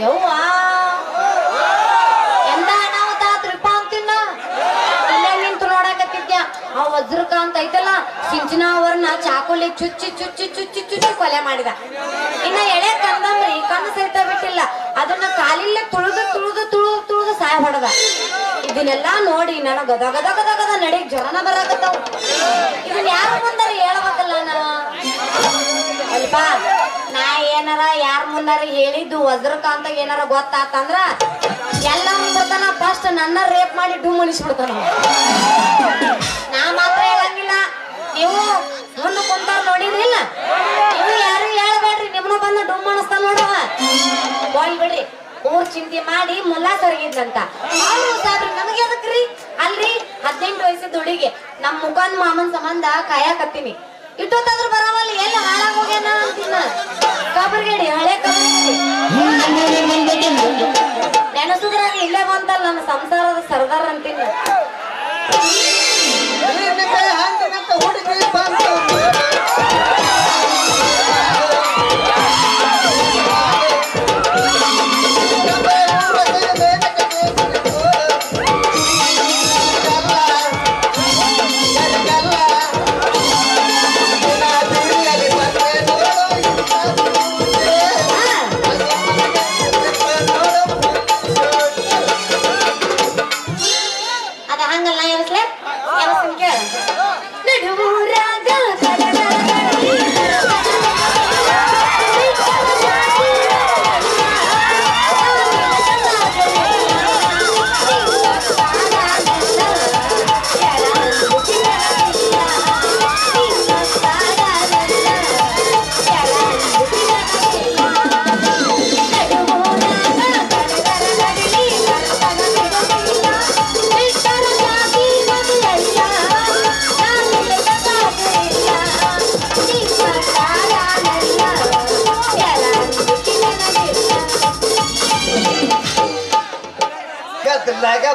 ಯವ್ವ ಎಂದ ಅನಾಹುತ ತ್ರಿಪ ಅಂತಿನ್ನ ಇಲ್ಲೇ ನಿಂತು ನೋಡಕತ್ತಿದ್ಯ ಆ ವಜ್ರಕಾಂತ ಐತಲ್ಲ ಸಿಂಚನ ಅವ್ರನ್ನ ಚಾಕೋಲಿ ಚುಚ್ಚಿ ಚುಚ್ಚಿ ಚುಚ್ಚಿ ಚುಚ್ಚಿ ಕೊಲೆ ಮಾಡಿದ. ಇನ್ನ ಎಳೆ ಕಂದಮ್ರಿ ಕಣ್ಣು ಸಹಿತ ಬಿಟ್ಟಿಲ್ಲ, ಅದನ್ನ ಕಾಲಿಲ್ಲೇ ತುಳಿದು ತುಳಿದು ತುಳಿದು ತುಳಿದು ಸಾಯ ಹೊಡೆದ. ಇದನ್ನೆಲ್ಲಾ ನೋಡಿ ನಾನು ಗದ ಗದ ಗದ ಗದ ನಡಿಗ್ ಜ್ವರನ ಬರಾಕತ್ತಾವ. ಇದನ್ನ ಯಾರ ಮುಂದಾರ ಹೇಳ್ಬೇಕಲ್ಲ ನಾ ಅಲ್ಪ. ನಾ ಏನಾರ ಯಾರ ಮುಂದಾರ ಹೇಳಿದ್ದು ವಜ್ರಕಾಂತ ಏನಾರ ಗೊತ್ತಾತಂದ್ರ ಎಲ್ಲ ಬಿಡ್ತಾನ, ಫಸ್ಟ್ ನನ್ನ ರೇಪ್ ಮಾಡಿ ಡುಮ್ ಅನಿಸ್ಬಿಡ್ತಾನ. ನಾ ಮಾತ್ರ ಹೇಳಂಗಿಲ್ಲ, ನೀವು ಮುಂದೆ ಕುಂತಾರ ನೋಡಿದ್ರಿಲ್ಲ, ನೀವು ಯಾರು ಹೇಳ್ಬೇಡ್ರಿ, ನಿಮ್ನು ಬಂದು ಡುಮ್ ಅನಿಸ್ತಾನ ನೋಡುವ. ಹೋಗಿ ಬಿಡ್ರಿ, ಊರ್ ಚಿಂತೆ ಮಾಡಿ ಮುಲ್ಲಾ ಸರಿಗಿದ್ಲಂತ. ಅವ್ರು ಸಾಬ್ರಿ ನಮಗೆ ಅದಕ್ರಿ ಅಲ್ರಿ 18 ವಯಸ್ಸಿದ ಹುಡುಗಿ ನಮ್ ಮುಖಂದ್ ಮಾಮನ್ ಸಂಬಂಧ ಕಾಯಕತ್ತೀನಿ. ಇಟ್ಟೊತ್ತಾದ್ರೂ ಬರವಲ್ಲ, ಎಲ್ಲ ಹಾಳಾಗ ಹೋಗ್ಯಾನ ಅಂತಿನ. ಕಬರ್ಗೇಡಿ ಹಳೆ ಕಬರ್ಗೇಡಿ ನೆನಸುದ್ರಾಗ ಇಲ್ಲೇ ಬಂತಲ್ಲ ನನ್ನ ಸಂಸಾರದ ಸರ್ದಾರ್ ಅಂತಿನ.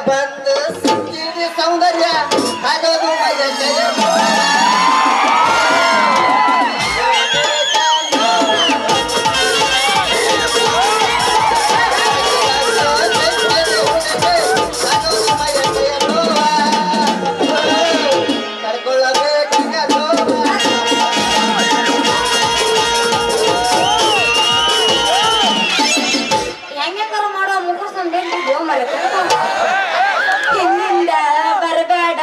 ಬಂದು ಸಿಕ್ಕಿದ ಸೌಂದರ್ಯ ಆಗೋದು ಹಿಂದಿಂದ ಬರಬೇಡ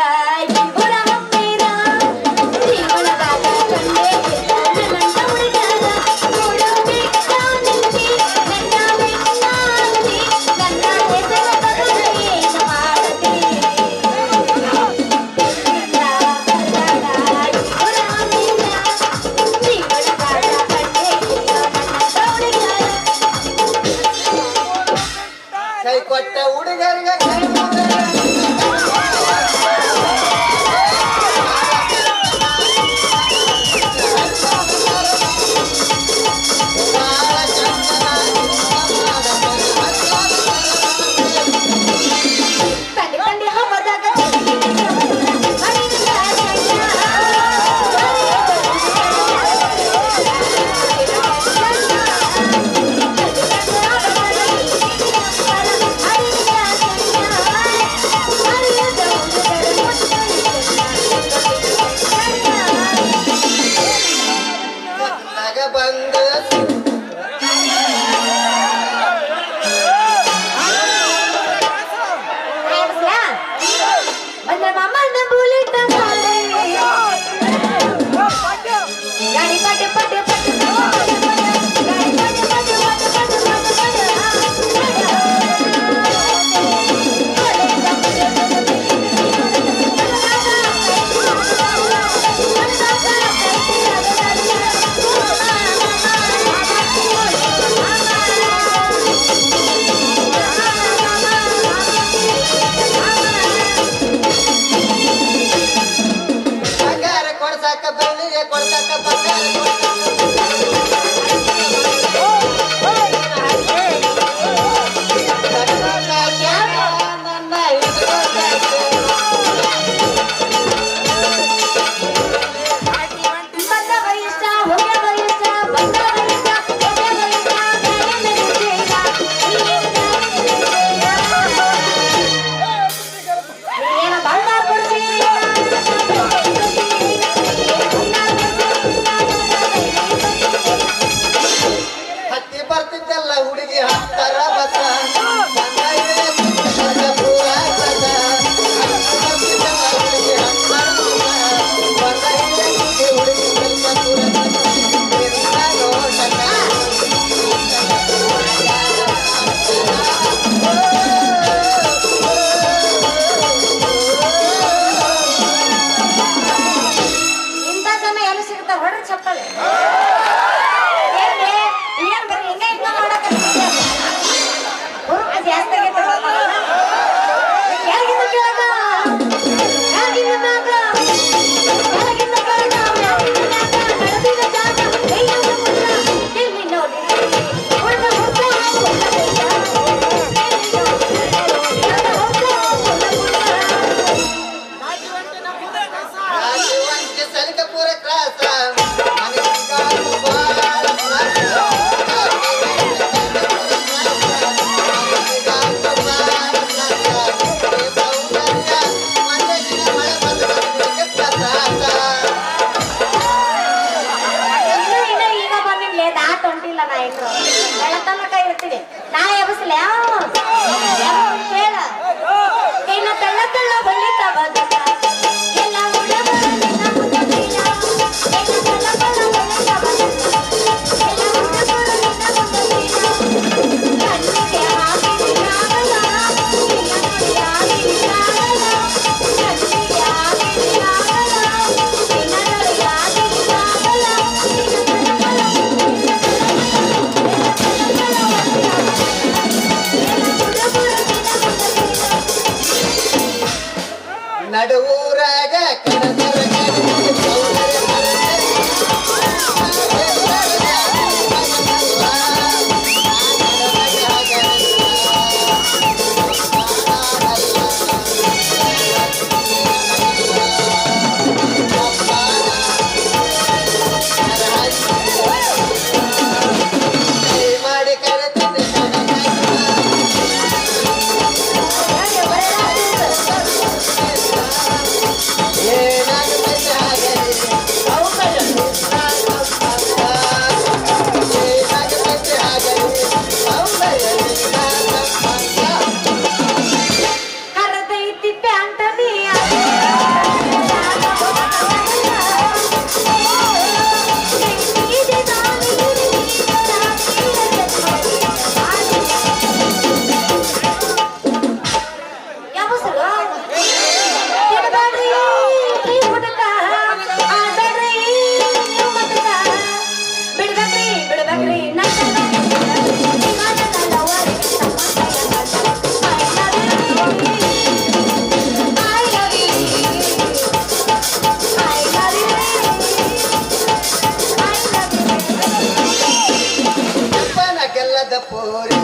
ಅಂದದ ಪೋರಿ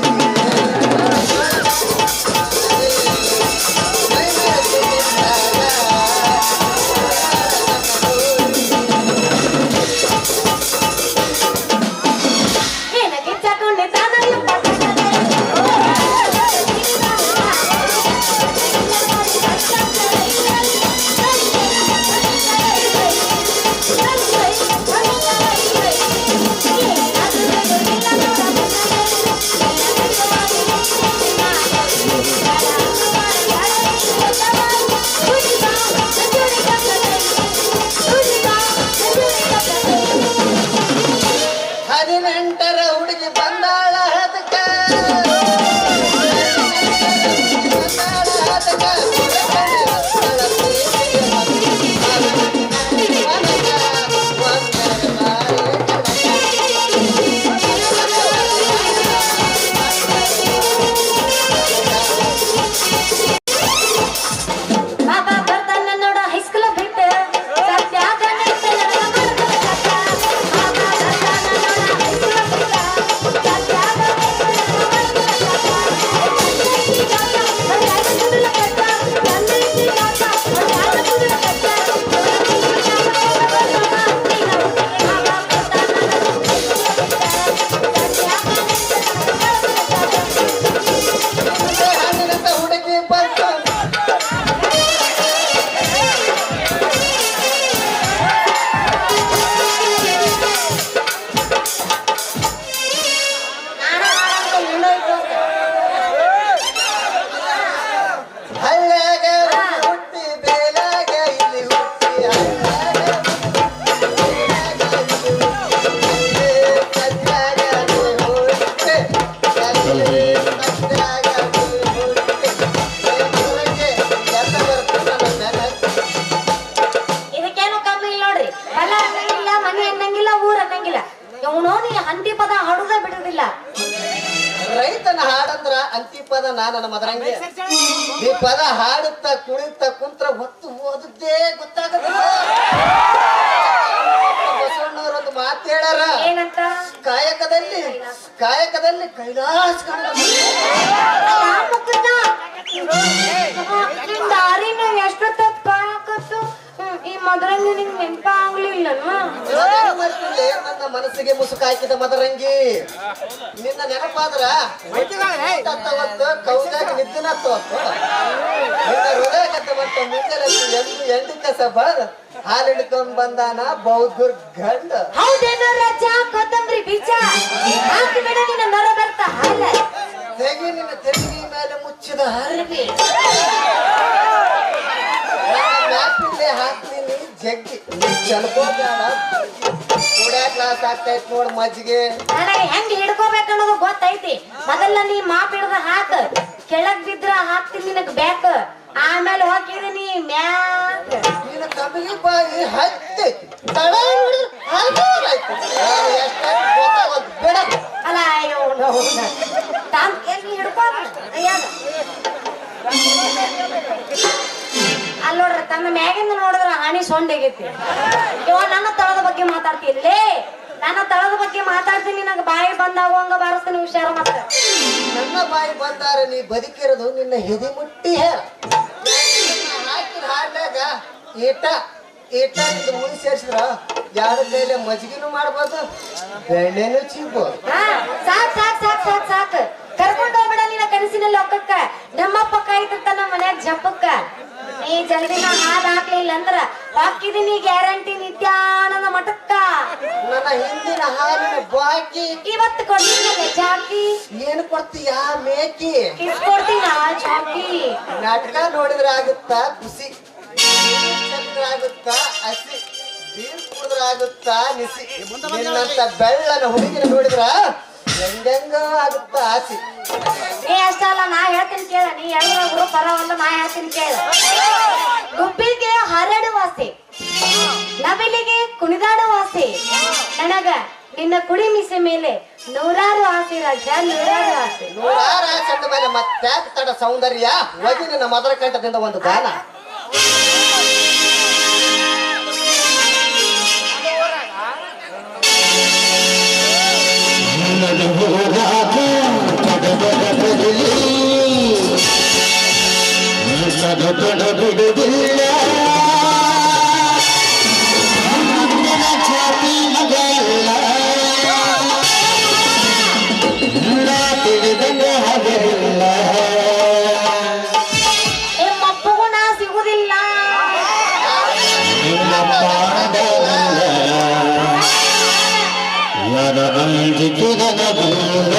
ಹಂತಿ ಪದ ಹಾಡುದ ಬಿಡುದಿಲ್ಲ. ರೈತನ ಹಾಡಂದ್ರ ಅಂತಿಪದ ನನ್ನ ಮದರಂಗಿ. ಈ ಪದ ಹಾಡುತ್ತ ಕುಣಿತ ಕುಂತ್ರ ಹೊತ್ತು ಓದುದೇ ಗೊತ್ತಾಗದಿಲ್ಲ. ಬಸವಣ್ಣವರೊಂದು ಮಾತು ಹೇಳ್ಯಾರ, ಏನಂತ? ಕಾಯಕದಲ್ಲಿ ಕೈಲಾಸ ದಾರಿನ ಎಷ್ಟು ತಪ್ಪಾಕತ್ತು ಈ ಮದರಂಗಿ ನಿಂಗೆ ನೆನಪ ಆಗ್ಲಿಲ್ಲ. ನನ್ನ ಮನಸ್ಸಿಗೆ ಮುಸುಕ ಹಾಕಿದ ಮದರಂಗಿ, ನಿನ್ನ ನೆನಪಾದ್ರ ಕೌದಾಗ ನಿದ್ದಿನತ್ತು ನಿನ್ನ ಹೃದಯ ಕತ್ತವಂತ ಮುಂಜಾನೆ ಎಂಟು ಕಸ ಬರ್ ಹಾಲು ಹಿಡ್ಕೊಂಡ್ ಬಂದಾನ ಬೌದ್ಧರ್ ಗಂಡ. ಹೌದೇನೋ ರಾಜ ಕೊತ್ತಂಬರಿ ಬೀಜ ಹಾಕಿ ಬಿಡ ನಿನ್ನ ನರ ಬರ್ತ ಹಾಲ ತೆಗಿ ನಿನ್ನ ತೆರಿಗೆ ಮೇಲೆ ಮುಚ್ಚಿದ ಹರಿವಿ ಮ್ಯಾಪಿಲ್ಲೇ ಹಾಕ್ತೀನಿ ಜಗ್ಗಿ ಚಲ್ಕೋಬೇಡ. ಕುಡಿಯ ಕ್ಲಾಸ್ ಆಗ್ತೈತ್ ನೋಡ್ ಮಜ್ಜಿಗೆ. ನನಗೆ ಹೆಂಗ್ ಹಿಡ್ಕೋಬೇಕನ್ನೋದು ಗೊತ್ತೈತಿ. ಮೊದಲ ನೀ ಮಾಪ್ ಹಿಡ್ದ ಹಾಕ, ಕೆಳಗ್ ಬಿದ್ರ ಹಾಕ್ತೀನಿ ನಿನಗ್ ಬ್ಯಾಕ್, ಆಮೇಲೆ ಹೋಗಿದೀನಿ ಮ್ಯಾಕ್. ನಿನ್ನ ಕಮ್ಮಿಗೆ ಬಾಯಿ ಹತ್ತೈತಿ ತಳ ಬಿಡ ಅಲ್ಲ ಅಯ್ಯೋ ತಾನ್ ಎಲ್ಲಿ ಹಿಡ್ಕೋ ಅಲ್ಲಿ ನೋಡ್ರಿ ತನ್ನ ಮ್ಯಾಗಿಂದ ನೋಡಿದ್ರ ಹಾನಿ ಸೊಂಡೆಗೈತಿ. ಇವ ನನ್ನ ತಳದ ಬಗ್ಗೆ ಮಾತಾಡ್ತಿಲ್ಲೇ, ನನ್ನ ತಳದ ಬಗ್ಗೆ ಮಾತಾಡ್ತೀನಿ. ನಂಗೆ ಬಾಯಿ ಬಂದಾಗುವಂಗ ಬಾರಿಸ್ತೀನಿ, ಹುಷಾರು. ಮತ್ತೆ ನನ್ನ ಬಾಯಿ ಬಂದಾರ ನೀ ಬದುಕಿರೋದು ನಿನ್ನ ಹೆದಿ ಮುಟ್ಟಿ ಹೇಳ. ಹಾಕಿದ ಹಾಡ್ಯಾಗ ಈಟ ಇದು ಮುಳಿ ಸೇರ್ಸಿದ್ರ ಯಾರ ಕೈಲೆ ಮಜ್ಗಿನೂ ಮಾಡ್ಬೋದು, ಬೆಣ್ಣೆನೂ ಚೀಬೋದು. ಸಾಕ್ ಸಾಕ್ ಸಾಕ್ ಸಾಕ್ ಸಾಕ್ ಕರ್ಕೊಂಡು ಹೋಗ್ಬೇಡ ನಿನ್ನ ಕನಸಿನ ಲೋಕಕ್ಕ. ನಮ್ಮಪ್ಪ ಕಾಯ್ತಿರ್ತ ನಮ್ಮ ಮನ್ಯಾಗ ಜಪ್ಪಕ್ಕ. ನೀ ಜಲ್ದಿನ ಹಾದ್ ಹಾಕ್ಲಿಲ್ಲ ಅಂದ್ರ ಹಾಕಿದೀನಿ ಗ್ಯಾರಂಟಿ ನಿತ್ಯಾನದ ಮಠಕ್ಕ. ನನ್ನ ಹಿಂದಿನ ಹಾಲಿನ ಬಾಕಿ ಇವತ್ತು ಕೊಡ್ತೀನಿ ಚಾಕಿ. ಏನು ಕೊಡ್ತೀಯ ಮೇಕಿ? ಇಸ್ಕೊಡ್ತೀನ ಚಾಕಿ. ನಾಟಕ ನೋಡಿದ್ರ ಆಗುತ್ತಾ ಖುಷಿ, ಆಗುತ್ತಾ ಹಸಿ, ನೀರ್ ಕುಡಿದ್ರ ಆಗುತ್ತಾ ನಿಸಿ. ನಿನ್ನಂತ ಬೆಳ್ಳನ ಹುಡುಗಿನ ನೋಡಿದ್ರ ಹೆಂಗ ಆಗುತ್ತಾ ಆಸಿ. ನೀ ಅಷ್ಟ ಅಲ್ಲ, ನಾ ಹೇಳ್ತೀನಿ ಕೇಳ. ನೀ ಎಲ್ಲರೂ ಪರವಲ್ಲ, ನಾ ಹೇಳ್ತೀನಿ ಕೇಳ. ಗುಬ್ಬಿಗೆ ಹಾರಾಡುವ ಆಸೆ, ನವಿಲಿಗೆ ಕುಣಿದಾಡುವ ಆಸೆ, ನನಗ ನಿನ್ನ ಕುಡಿ ಮೀಸೆ ಮೇಲೆ ನೂರಾರು ಆಸೆ ರಾಜ, ನೂರಾರು ಆಸೆ. ನೂರಾರು ಆಸೆ ಅಂದ ಮೇಲೆ ಮತ್ತ್ಯಾಕ್ ತಡ ಸೌಂದರ್ಯ, ಹೋಗಿ ನಿನ್ನ ಮದರ ಕಂಠದಿಂದ ಒಂದು ದಾನ. ನಡು ನನ್ನದು ತೊಡ ಬಿಡುವುದಿಲ್ಲ ನನ್ನ ಜಾತಿ ಮಗಲ್ಲ ನಾ ತಿಳಿದಂಗೆ ಹಾಗೆಲ್ಲ ಮಪ್ಪಗೂ ನಾ ಸಿಗುದಿಲ್ಲ ನಿಮ್ಮ ಪಾದವಲ್ಲ ಯಾರ ಅಂಜಿಕೆ ನನಗಲ್ಲ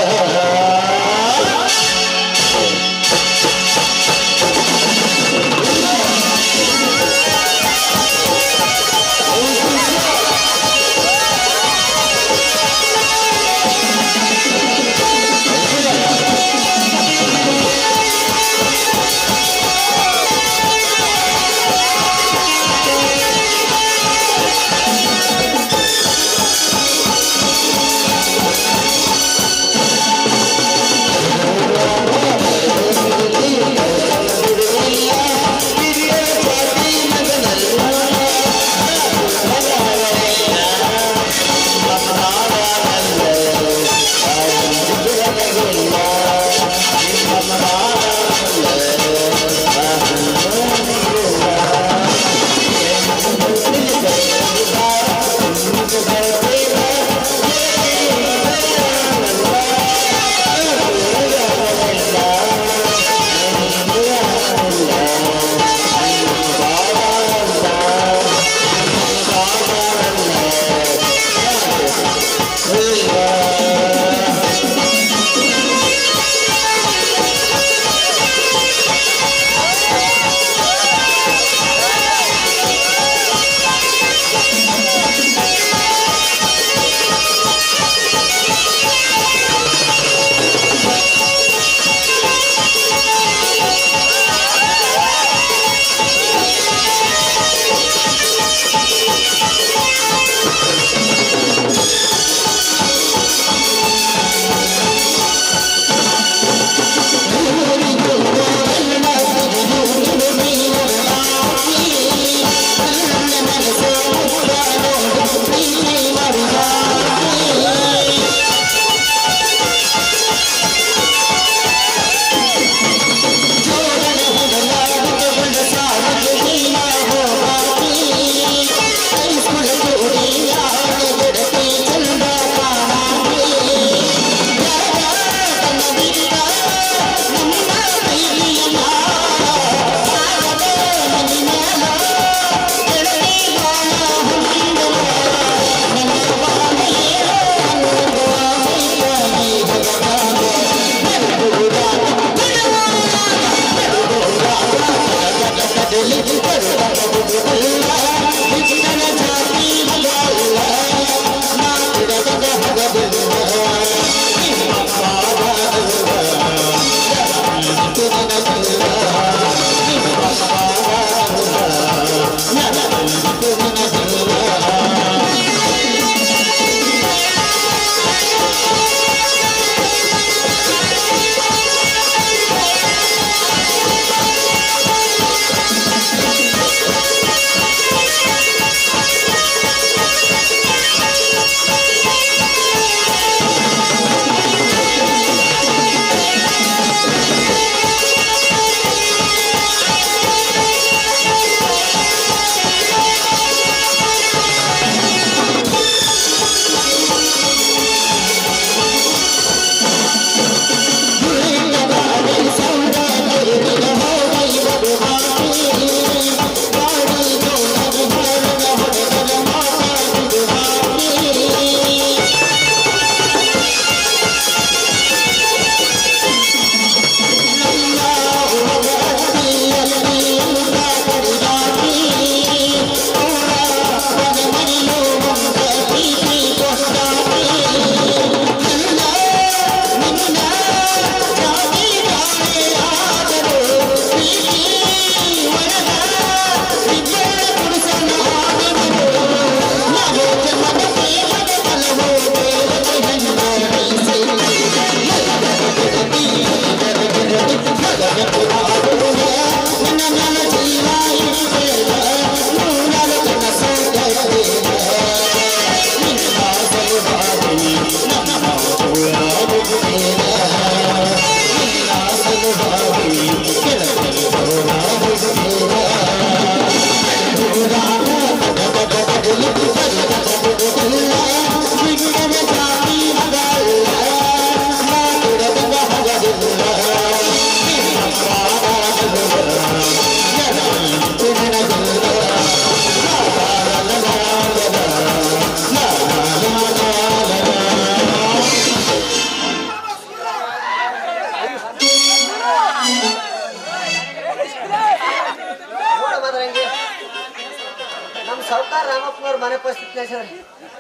ರಾಮಪ್ಪನವ್ರ ಮನೆ ಪರಿಸ್ಥಿತಿ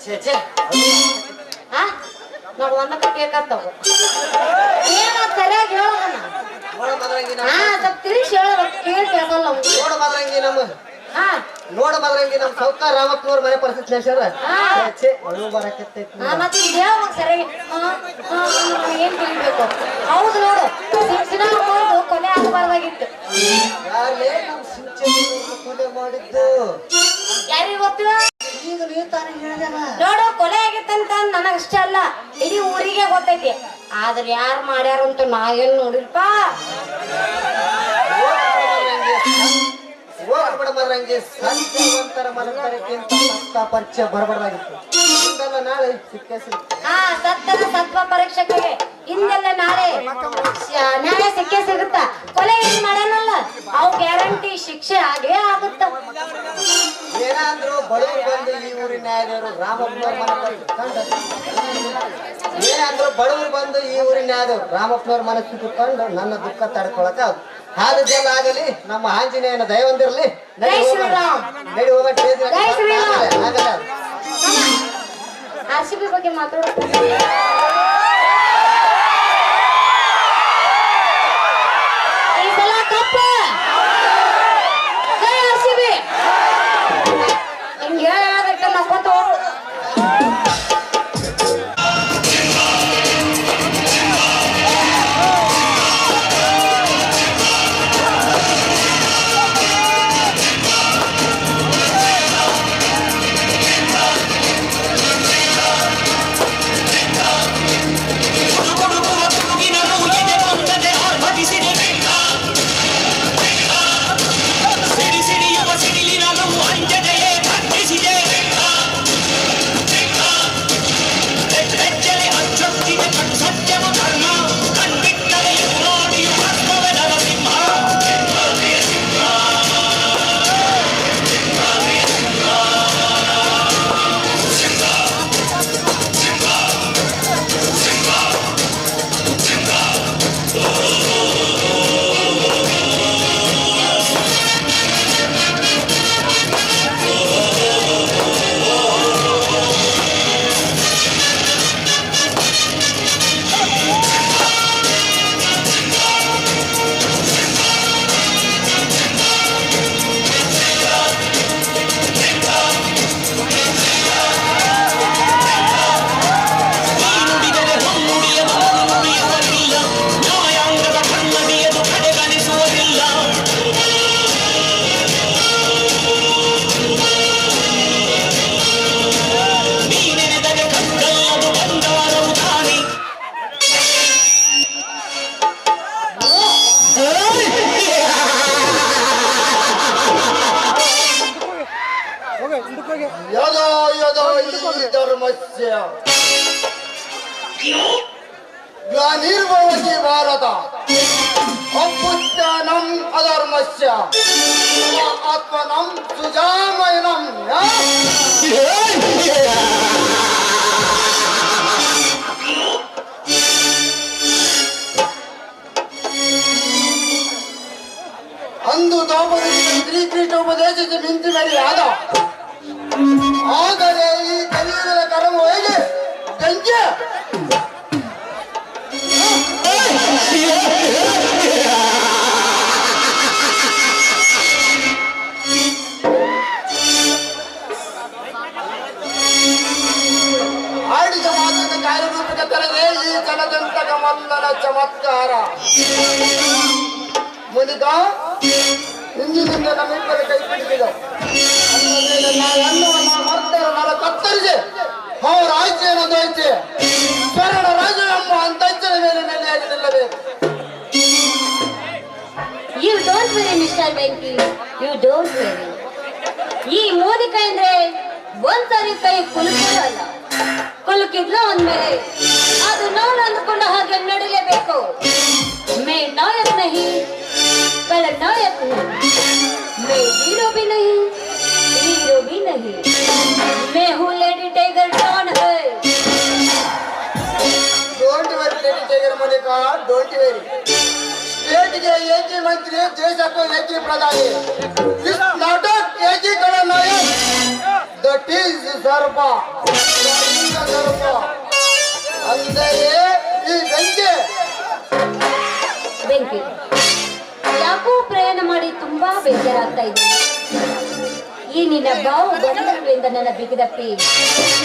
ಛೇ ಛೇ ಆ ನಾವು ಒಂದಕ್ಕೆ ಕೇಳ್ಕಂತವ ಏನ ಸರಿಯಾಗಿ ಹೇಳೋದನ್ನ ನೋಡ ಮದ್ರಂಗಿ ಹಾ ಸ್ವಲ್ಪ ತಿಳಿಸಿ ಹೇಳೋದು ಕೇಳಿ ಕೇಳಲ್ಲ ನೋಡ ಮದ್ರಂಗಿ ನಮ್ಮ ಹಾ ನೋಡ ಮದ್ರಂಗಿ ನಮ್ಮ ಸೌಕಾರ ರಾಮಪ್ಪನವ್ರ ಮನೆ ಪರಿಸ್ಥಿತಿ ನಡೆಸ್ಯಾರ ಛೇ ಅಳು ಬರಕತ್ತೈತಿ ಮತ್ತೆ ಈಗ ಹೇಳ್ಬೇಕು ಸರಿಯಾಗಿ ಏನ್ ತಿಳಿಬೇಕು ಹೌದು ನೋಡು ಶಿಕ್ಷಣ ಕೊನೆ ಆಗಬಾರ್ದಾಗಿತ್ತು ಯಾರೇ ನಮ್ಮ ಸಿಂಚನ ಕೊಲೆ ಮಾಡಿದ್ದು ಯಾರಿಗೆ ಗೊತ್ತಿಲ್ಲ ಈಗ ನೀ ತಾನೇ ಹೇಳಿದಲ್ಲ ನೋಡು ಕೊಲೆ ಆಗಿತ್ತಂತ ನನಗಷ್ಟೇ ಅಲ್ಲ ಇಡೀ ಊರಿಗೆ ಗೊತ್ತೈತಿ ಆದ್ರೆ ಯಾರು ಮಾಡ್ಯಾರ ಅಂತ ನಾ ಏನ್ ನೋಡಿಲ್ಪ ಹೋಗ್ಬಿಡ ಮದ್ರಂಗಿ ಸಂಜೀವಂತರ ಮನತರಕ್ಕಿಂತ ಸತ್ತ ಪರಿಚಯ ಬರಬಾರ್ದಾಗಿತ್ತು ಹಿಂದಲ್ಲ ನಾಳೆ ಸಿಕ್ಕೇ ಸಿಗುತ್ತೆ ಹಾ ಸತ್ತರ ಸತ್ವ ಪರೀಕ್ಷೆಗೆ ಹಿಂದೆಲ್ಲ ನಾಳೆ ನ್ಯಾಯ ಸಿಕ್ಕೇ ಸಿಗುತ್ತ ಕೊಲೆ ಏನ್ ಮಾಡ್ಯಾನಲ್ಲ ಅವು ಗ್ಯಾರಂಟಿ ಶಿಕ್ಷೆ ಆಗೇ ಆಗುತ್ತ ಏನಾದ್ರು ಬಡವರು ಬಂದು ಈ ಊರಿನ ನ್ಯಾಯಾಧೀಶರು ರಾಮಪ್ಪನವ್ರ ಮನೆ ಕಂಡು ಏನಾದ್ರು ಬಡವರು ಬಂದು ಈ ಊರಿನ ನ್ಯಾಯಾಧೀಶರು ರಾಮಪ್ಪನವ್ರ ಮನೆ ಕಂಡು ನನ್ನ ದುಃಖ ತಡ್ಕೊಳಕ ಹಾಲದೆಲ್ಲ ಆಗಲಿ ನಮ್ಮ ಆಂಜನೇಯನ ದಯ ಹೊಂದಿರ್ಲಿ ಜೈ ಶ್ರೀರಾಮ್. ನಡಿ ಹೋಗ ಜೈ ಶ್ರೀರಾಮ್. ಆಗಲ್ಲ RCB ಬಗ್ಗೆ ಮಾತಾಡೋ ಈ ಸಲ ಕಪ್ಪು ಜೈ RCB. ಹಿಂಗ್ ಹೇಳಾಗತ್ತ ನಕ್ಕೊಂತ ಹೋಗು ಯದೋ ಯದೋ ಈ ಧರ್ಮಸ್ಯ ಗ್ಲಾನಿರ್ಭವತಿ ಭಾರತ ಅಪುತ್ಥಾನಂ ಅಧರ್ಮಸ್ಯ ಆತ್ಮನಂ ಸುಜಾಮಯನಂ ಅಂದು ದ್ರೌಪದಿ ಶ್ರೀಕೃಷ್ಣ ಉಪದೇಶಕ್ಕೆ ಮಿಂಚು ಮೇಲೆ ಆದ ಆದರೆ ಈ ಕಲಿಯುಗದ ಕರ್ಮ ಹೇಗೆ ಗಂಜೆ ಆಡಿದ ಮಾತನ್ನು ಕಾರ್ಯರೂಪಕ್ಕೆ ತರದೆ ಈ ಜನದಂತಕ ಮಲ್ಲನ ಚಮತ್ಕಾರ ಮುನಿಗ ಇಂದಿನಿಂದ ನಮ್ಮಿಬ್ಬರ ಕೈ ಬಿಟ್ಟಿದ್ದ ಅನ್ನವನ್ನು ಮರ್ತರ ನಲ ಕತ್ತರಿಸಿ ಅವರ ಆಯ್ಕೆಯನ್ನು ದೊಯ್ತೆ ಸ್ವರ್ಣ ರಾಜ ಎಂಬ ಅಂತಂಚನ ಮೇಲೆ ನೆಲೆಯಾಗಿ ನಿಲ್ಲಬೇಕು. You don't worry, Mr. Venki. You don't worry. ಈ ಮೋದಿಕ ಅಂದ್ರೆ ಒಂದ್ಸರಿ ಕೈ ಕುಲುಕೋದು ಅಲ್ಲ, ಕುಲುಕಿದ್ಲು ಅಂದ್ಮೇಲೆ ಅದು ನಾವು ಅಂದ್ಕೊಂಡ ಹಾಗೆ ನಡಿಲೇಬೇಕು. ಮೇ ನಾಯಕ್ ನಹಿ ಕಳ ನಾಯಕ್ ನಹಿ, ಮೇ ಹೀರೋ भी नहीं हीरो भी नहीं, मैं हूँ लेडी टाइगर डॉन है. ಡೋಂಟ್ ವೆರಿ ಲೇಡಿ ಟೈಗರ್ ಮಲಿಕ, ಡೋಂಟ್ ವೆರಿ. ಸ್ಟೇಟ್ಗೆ ಏಕಿ ಮಂತ್ರಿ, ದೇಶಕ್ಕೂ ಏಕಿ ಪ್ರಧಾನಿ. ಇಸ್ ನಾಟಕ್ ಏಕೀಕರಣ ನಾಯಕ್ ದಟ್ ಈಸ್ ಸರ್ಪ. ಸರ್ಪ ಅಂದರೆ ಈ ಬೆಂಕಿ. ಬೆಂಕಿ ಯಾಕೋ ಪ್ರಯಾಣ ಮಾಡಿ ತುಂಬಾ ಬೇಜಾರಾಗ್ತಾ ಇದೆ. ಈ ನಿನ್ನ ಬಾವು ಬಂಧಗಳಿಂದ ನನ್ನ ಬಿಗಿದಪ್ಪಿ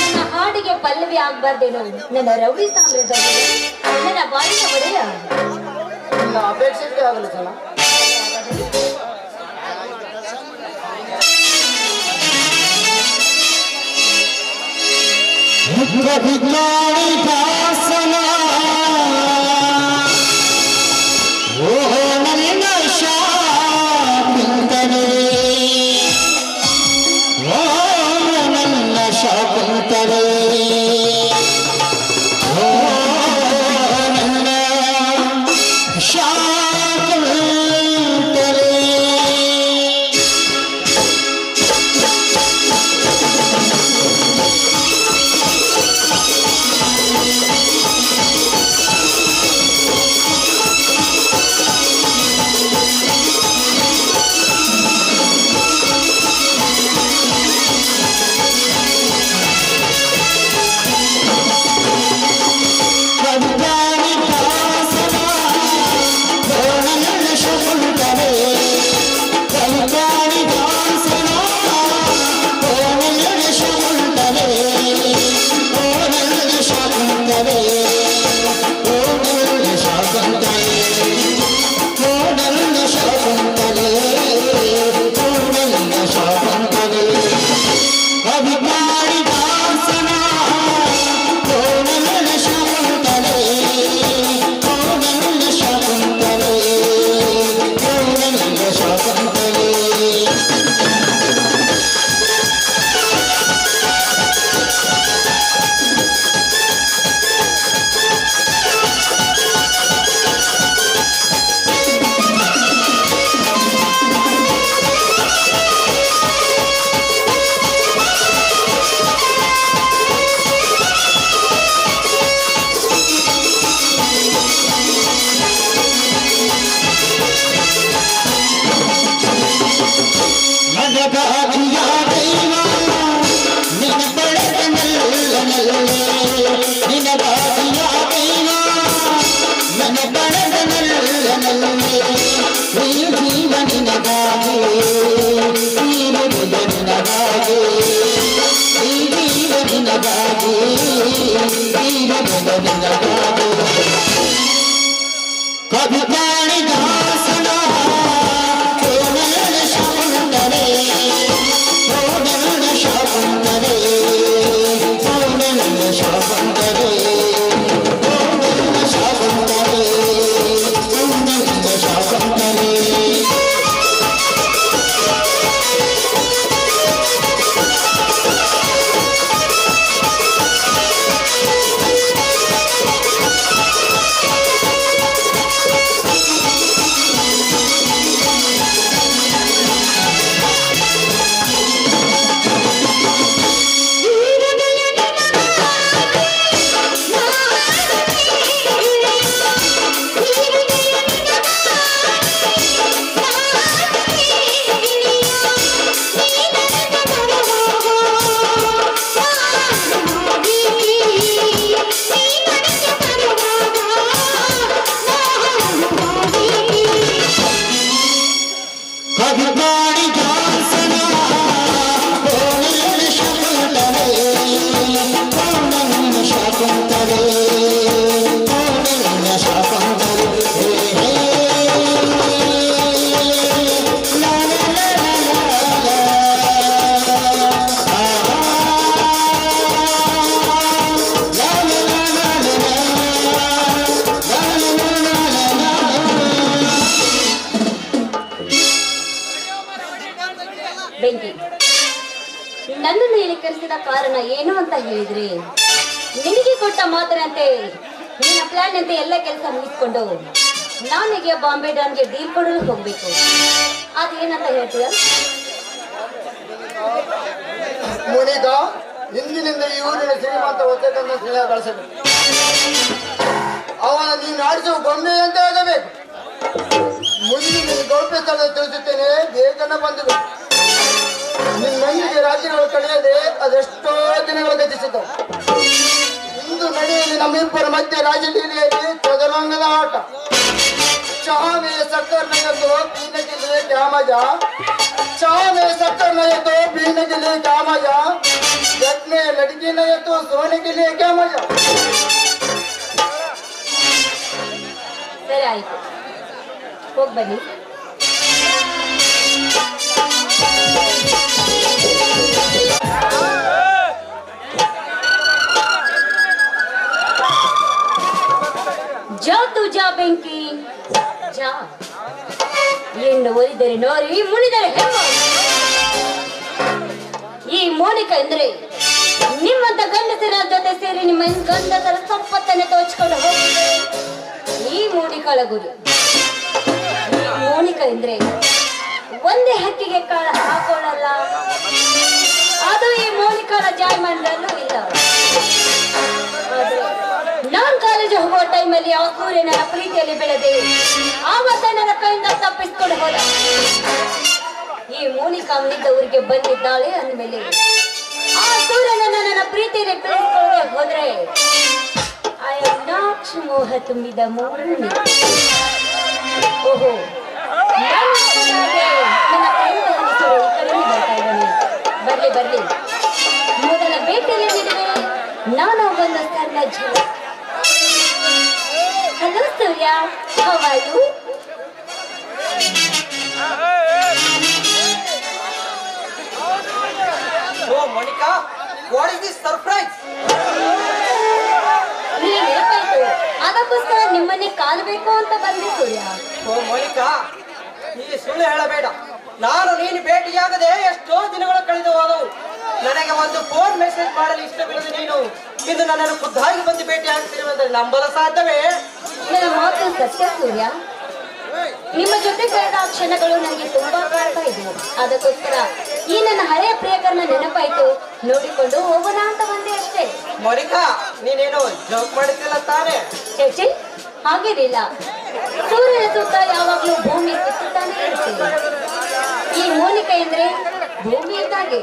ನನ್ನ ಹಾಡಿಗೆ ಪಲ್ಲವಿ ಆಗ್ಬಾರ್ದೇನು. ನನ್ನ ರೌಡಿ ಸಾಮ್ರಾಜ್ಯದಲ್ಲಿ ನನ್ನ ಬಾಯಿನ ಒಡೆಯ ನಿನ್ನ ಅಪೇಕ್ಷೆಗೆ ಆಗಲ್ಲ ಸಲ. ದಾಸನ ಓ ನನ್ನ ಶಾಕುಂತಲೆ, ಓ ನನ್ನ ಶಾಕುಂತಲೆ, ಓ ನನ್ನ ಶಾಕುಂತಲೆ. ಬೆಂಕಿ ನನ್ನನ್ನು ಇಲ್ಲಿ ಕರೆಸಿದ ಕಾರಣ ಏನು ಅಂತ ಹೇಳಿದ್ರೆ, ನಿನಗೆ ಕೊಟ್ಟ ಮಾತಿನಂತೆ ನಿನ್ನ ಪ್ಲಾನ್ ಅಂತೆ ಎಲ್ಲ ಕೆಲಸ ಮುಗಿಸ್ಕೊಂಡು ನಾನೀಗ ಬಾಂಬೆ ಡಾನ್ಗೆ ಡೀಲ್ ಕೊಡಲು ಹೋಗ್ಬೇಕು. ಅದೇನಂತ ಹೇಳ್ತೀಯ? ಮುನಿಕಾ, ಇಂದಿನಿಂದ ಈ ಊರಿನ ಶ್ರೀಮಂತ ಒತ್ತಡನ್ನ ಬಳಸಬೇಕು. ಅವನ ನೀನು ಆಡಿಸುವ ಗೊಂಬೆ ಅಂತ ಆಗಬೇಕು. ಮುಂದೆ ನಿನ್ನ ಗೌಪ್ಯ ಸ್ಥಳ ತಿಳಿಸುತ್ತೇನೆ, ಬೇಗನೆ ಬಂದು ನಿನ್ನೊಂದಿಗೆ ರಾಜ್ಯಗಳು ಕಳೆಯದೆ ಅದೆಷ್ಟೋ ದಿನಗಳು ಗತಿಸಿದ್ದವು. ಇಂದು ನಡೆಯಲಿ ನಮ್ಮಿಬ್ಬರ ಮಧ್ಯೆ ರಾಜಲೀಲೆಯಲ್ಲಿ ಚದುರಂಗದ ಆಟ. ಚಾಮೆ ಸಕ್ಕರ್ ನಯತೋ ಬೀನಗಿಲೆ ಡ್ಯಾಮಜ, ಚಾಮೆ ಸಕ್ಕರ್ ನಯತೋ ಬೀನಗಿಲೆ ಡ್ಯಾಮಜ, ಯಜ್ಞೆ ಲಡಿಕೆ ನಯತೋ ಸೋನೆಗಿಲೆ ಡ್ಯಾಮಜ. ಸರಿ ಆಯ್ತು, ಹೋಗ್ ಬನ್ನಿ. ಜಾ ತುಜಾ ಬೆಂಕಿ ಜಾ, ಹೆಣ್ಣು ಒಲಿದರೆ ನೋರಿ ಮುನಿದರೆ ಹೆಣ್ಣು. ಈ ಮೋನಿಕ ಅಂದ್ರೆ ನಿಮ್ಮಂತ ಗಂಡಸರ ಜೊತೆ ಸೇರಿ ನಿಮ್ಮ ಗಂಡಸರ ಸಂಪತ್ತನ್ನೇ ತೋಚ್ಕೊಂಡು ಹೋಗಿದೆ ಈ ಮೋನಿಕಳ ಗುರಿ. ಮೋನಿಕ ಅಂದ್ರೆ ಒಂದೇ ಹಕ್ಕಿಗೆ ಕಾಳ ಹಾಕೊಳ್ಳಲ್ಲ, ಅದು ಈ ಮೋನಿಕಳ ಜಾಯಮಾನದಲ್ಲೂ ಇಲ್ಲ. ನಾನ್ ಕಾಲೇಜ್ ಹೋಗುವ ಟೈಮಲ್ಲಿ ಆ ಸೂರ್ಯ ನನ್ನ ಪ್ರೀತಿಯಲ್ಲಿ ಬೆಳೆದೆ, ಆವತ್ತ ನನ್ನ ಕೈಯಿಂದ ತಪ್ಪಿಸ್ಕೊಂಡು ಹೋದ. ಈ ಮೋನಿಕಾ ಅವನಿದ್ದ ಊರಿಗೆ ಬಂದಿದ್ದಾಳೆ ಅಂದ್ಮೇಲೆ ಆ ಸೂರ್ಯನನ್ನ ನನ್ನ ಪ್ರೀತಿಯಲ್ಲಿ ಬೆಳೆಸ್ಕೊಳ್ಳದೆ ಹೋದ್ರೆ ಐ ಆಮ್ ನಾಟ್ ಮೋಹ ತುಂಬಿದ ಮೋಹಿನಿ. ಓಹೋ, ನನ್ನ ಪ್ರೇಮವನ್ನು ಈ ಕಡೆ ಬರ್ತಾ ಇದ್ದಾನೆ. ಬರ್ಲಿ ಬರ್ಲಿ, ಮೊದಲ ಭೇಟಿಯಲ್ಲಿ ನಿಡುವೆ ನಾನು ಬಂದ ಸಣ್ಣ ಜೀವ. Hello Surya, how are you? Oh, Monica, what is this surprise? ನೀನು ನೆನಪಾಯ್ತು, ಅದಕ್ಕೋಸ್ಕರ ನಿಮ್ಮನ್ನೇ ಕಾಣಬೇಕು ಅಂತ ಬಂದೆ ಸೂರ್ಯ. ಓ ಮೋನಿಕಾ, ನೀ ಸುಳ್ಳು ಹೇಳಬೇಡ. ನಾನು ನೀನು ಭೇಟಿಯಾಗದೆ ಎಷ್ಟೋ ದಿನಗಳು ಕಳೆದು ಹೋದವು. ನನಗೆ ಒಂದು ಫೋನ್ ಮೆಸೇಜ್ ಮಾಡಲು ಇಷ್ಟವಿಲ್ಲದೆ ನೀನು ಇಂದು ನನ್ನನ್ನು ಖುದ್ದಾಗಿ ಬಂದು ಭೇಟಿ ಆಗ್ತಿರುವಂತೆ ನಂಬಲು ಸಾಧ್ಯವೇ? ನನ್ನ ಮಾತು ಸತ್ಯ ಸೂರ್ಯ. ನಿಮ್ಮ ಜೊತೆ ಕಳೆದ ಆ ಕ್ಷಣಗಳು ನನಗೆ ತುಂಬಾ ಕಾಡ್ತಾ ಇದ್ವು. ಅದಕ್ಕೋಸ್ಕರ ಈ ನನ್ನ ಹಳೆಯ ಪ್ರಿಯಕರನ ನೆನಪಾಯ್ತು, ನೋಡಿಕೊಂಡು ಹೋಗೋಣ ಅಂತ ಬಂದೆ ಅಷ್ಟೇ. ಮೋನಿಕಾ, ನೀನೇನು ಜೋಕ್ ಮಾಡುತ್ತಿಲ್ಲ ತಾನೆ? ಚೇಚಿ, ಹಾಗೇನಿಲ್ಲ. ಸೂರ್ಯನ ಸುತ್ತ ಯಾವಾಗ್ಲೂ ಭೂಮಿ ಸುತ್ತಾನೆ ಇರ್ತೇವೆ. ಈ ಮೋನಿಕಾ ಅಂದ್ರೆ ಭೂಮಿ ಇದ್ದಾಗೆ,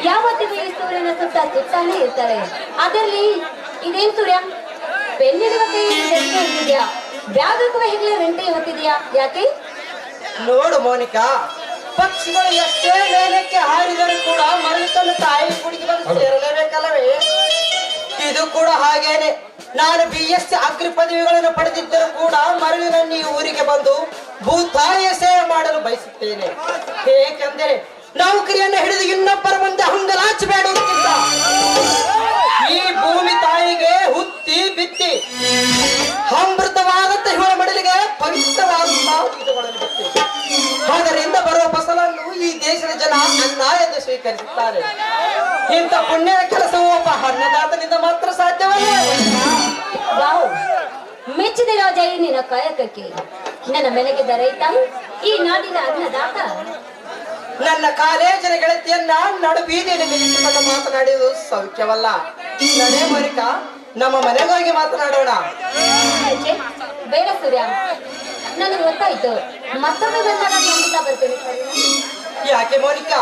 ಯಾವತ್ತಿಗೂ ಈ ಸೂರ್ಯನ ಸುತ್ತ ಸುತ್ತಾನೆ ಇರ್ತಾರೆ. ಅದರಲ್ಲಿ ಇದೇನ್ ಸೂರ್ಯ, ಪೆನ್ನಿಡುವ ಕೈ ಹೊತ್ತಿದ್ಯಾ, ಬ್ಯಾಗಕ್ಕೂ ಹೆಗ್ಲೆ ರೆಂಟೆ ಹೊತ್ತಿದ್ಯಾ, ಯಾಕೆ? ನೋಡು ಮೋನಿಕಾ, ಪಕ್ಷಿಗಳು ಎಷ್ಟೇ ಮೇಲಕ್ಕೆ ಹಾರಿದರೂ ಕೂಡ ಮರಳಿ ತನ್ನ ತಾಯಿ ಕುಡಿಗೆ ಬಂದು ಸೇರಲೇಬೇಕಲ್ಲವೇ? ಇದು ಕೂಡ ಹಾಗೇನೆ. ನಾನು BSc ಅಗ್ರಿ ಪದವಿಗಳನ್ನು ಪಡೆದಿದ್ದರೂ ಕೂಡ ಮರಳಿ ನನ್ನ ಈ ಊರಿಗೆ ಬಂದು ಭೂತಾಯಿಯ ಸೇವೆ ಮಾಡಲು ಬಯಸುತ್ತೇನೆ. ಏಕೆಂದರೆ ನೌಕರಿಯನ್ನು ಹಿಡಿದು ಇನ್ನೊಬ್ಬರ ಮುಂದೆ ಹಂಗಲಾಚಬೇಡುತ್ತಿದ್ದ ಈ ಭೂಮಿ ತಾಯಿಗೆ ಹುತ್ತಿ ಬಿತ್ತಿ ಅಮೃತವಾದಂತ ಹಿಮ ಮಡಲಿಗೆ ಪವಿತ್ರವಾದಂತಹ ಬೀಜಗಳನ್ನು ಬಿತ್ತಿ ಅದರಿಂದ ಬರುವ ಫಸಲನ್ನು ಈ ದೇಶದ ಜನ ಅನ್ನ ಎಂದು ಸ್ವೀಕರಿಸುತ್ತಾರೆ. ಇಂಥ ಪುಣ್ಯದ ಕೆಲಸವು ಒಬ್ಬ ಅನ್ನದಾತನಿಂದ ಮಾತ್ರ ಸಾಧ್ಯವಲ್ಲ. ವಾವ್, ಮೆಚ್ಚಿದೆ ರಾಜ ಈ ನಿನ್ನ ಕಾಯಕಕ್ಕೆ. ನನ್ನ ಮೆಲಗಿದ ರೈತ, ಈ ನಾಡಿನ ಅನ್ನದಾತ. ನನ್ನ ಕಾಲೇಜಿನ ಗೆಳತಿಯನ್ನ ನಡು ಬೀದಿಯಲ್ಲಿ ನಿಲ್ಲಿಸಿಕೊಂಡು ಮಾತನಾಡಿದು ಸೌಖ್ಯವಲ್ಲ. ನಡೆ ಮೋನಿಕಾ, ನಮ್ಮ ಮನೆಗೆ ಹೋಗಿ ಮಾತನಾಡೋಣ. ಛೆ, ಬೇಡ ಸೂರ್ಯ, ನನಗೆ ಗೊತ್ತಾಯ್ತು. ಮತ್ತೊಮ್ಮೆ ಬಂದಾಗ ಖಂಡಿತ ಬರ್ತೇನೆ. ಯಾಕೆ ಮೋನಿಕಾ,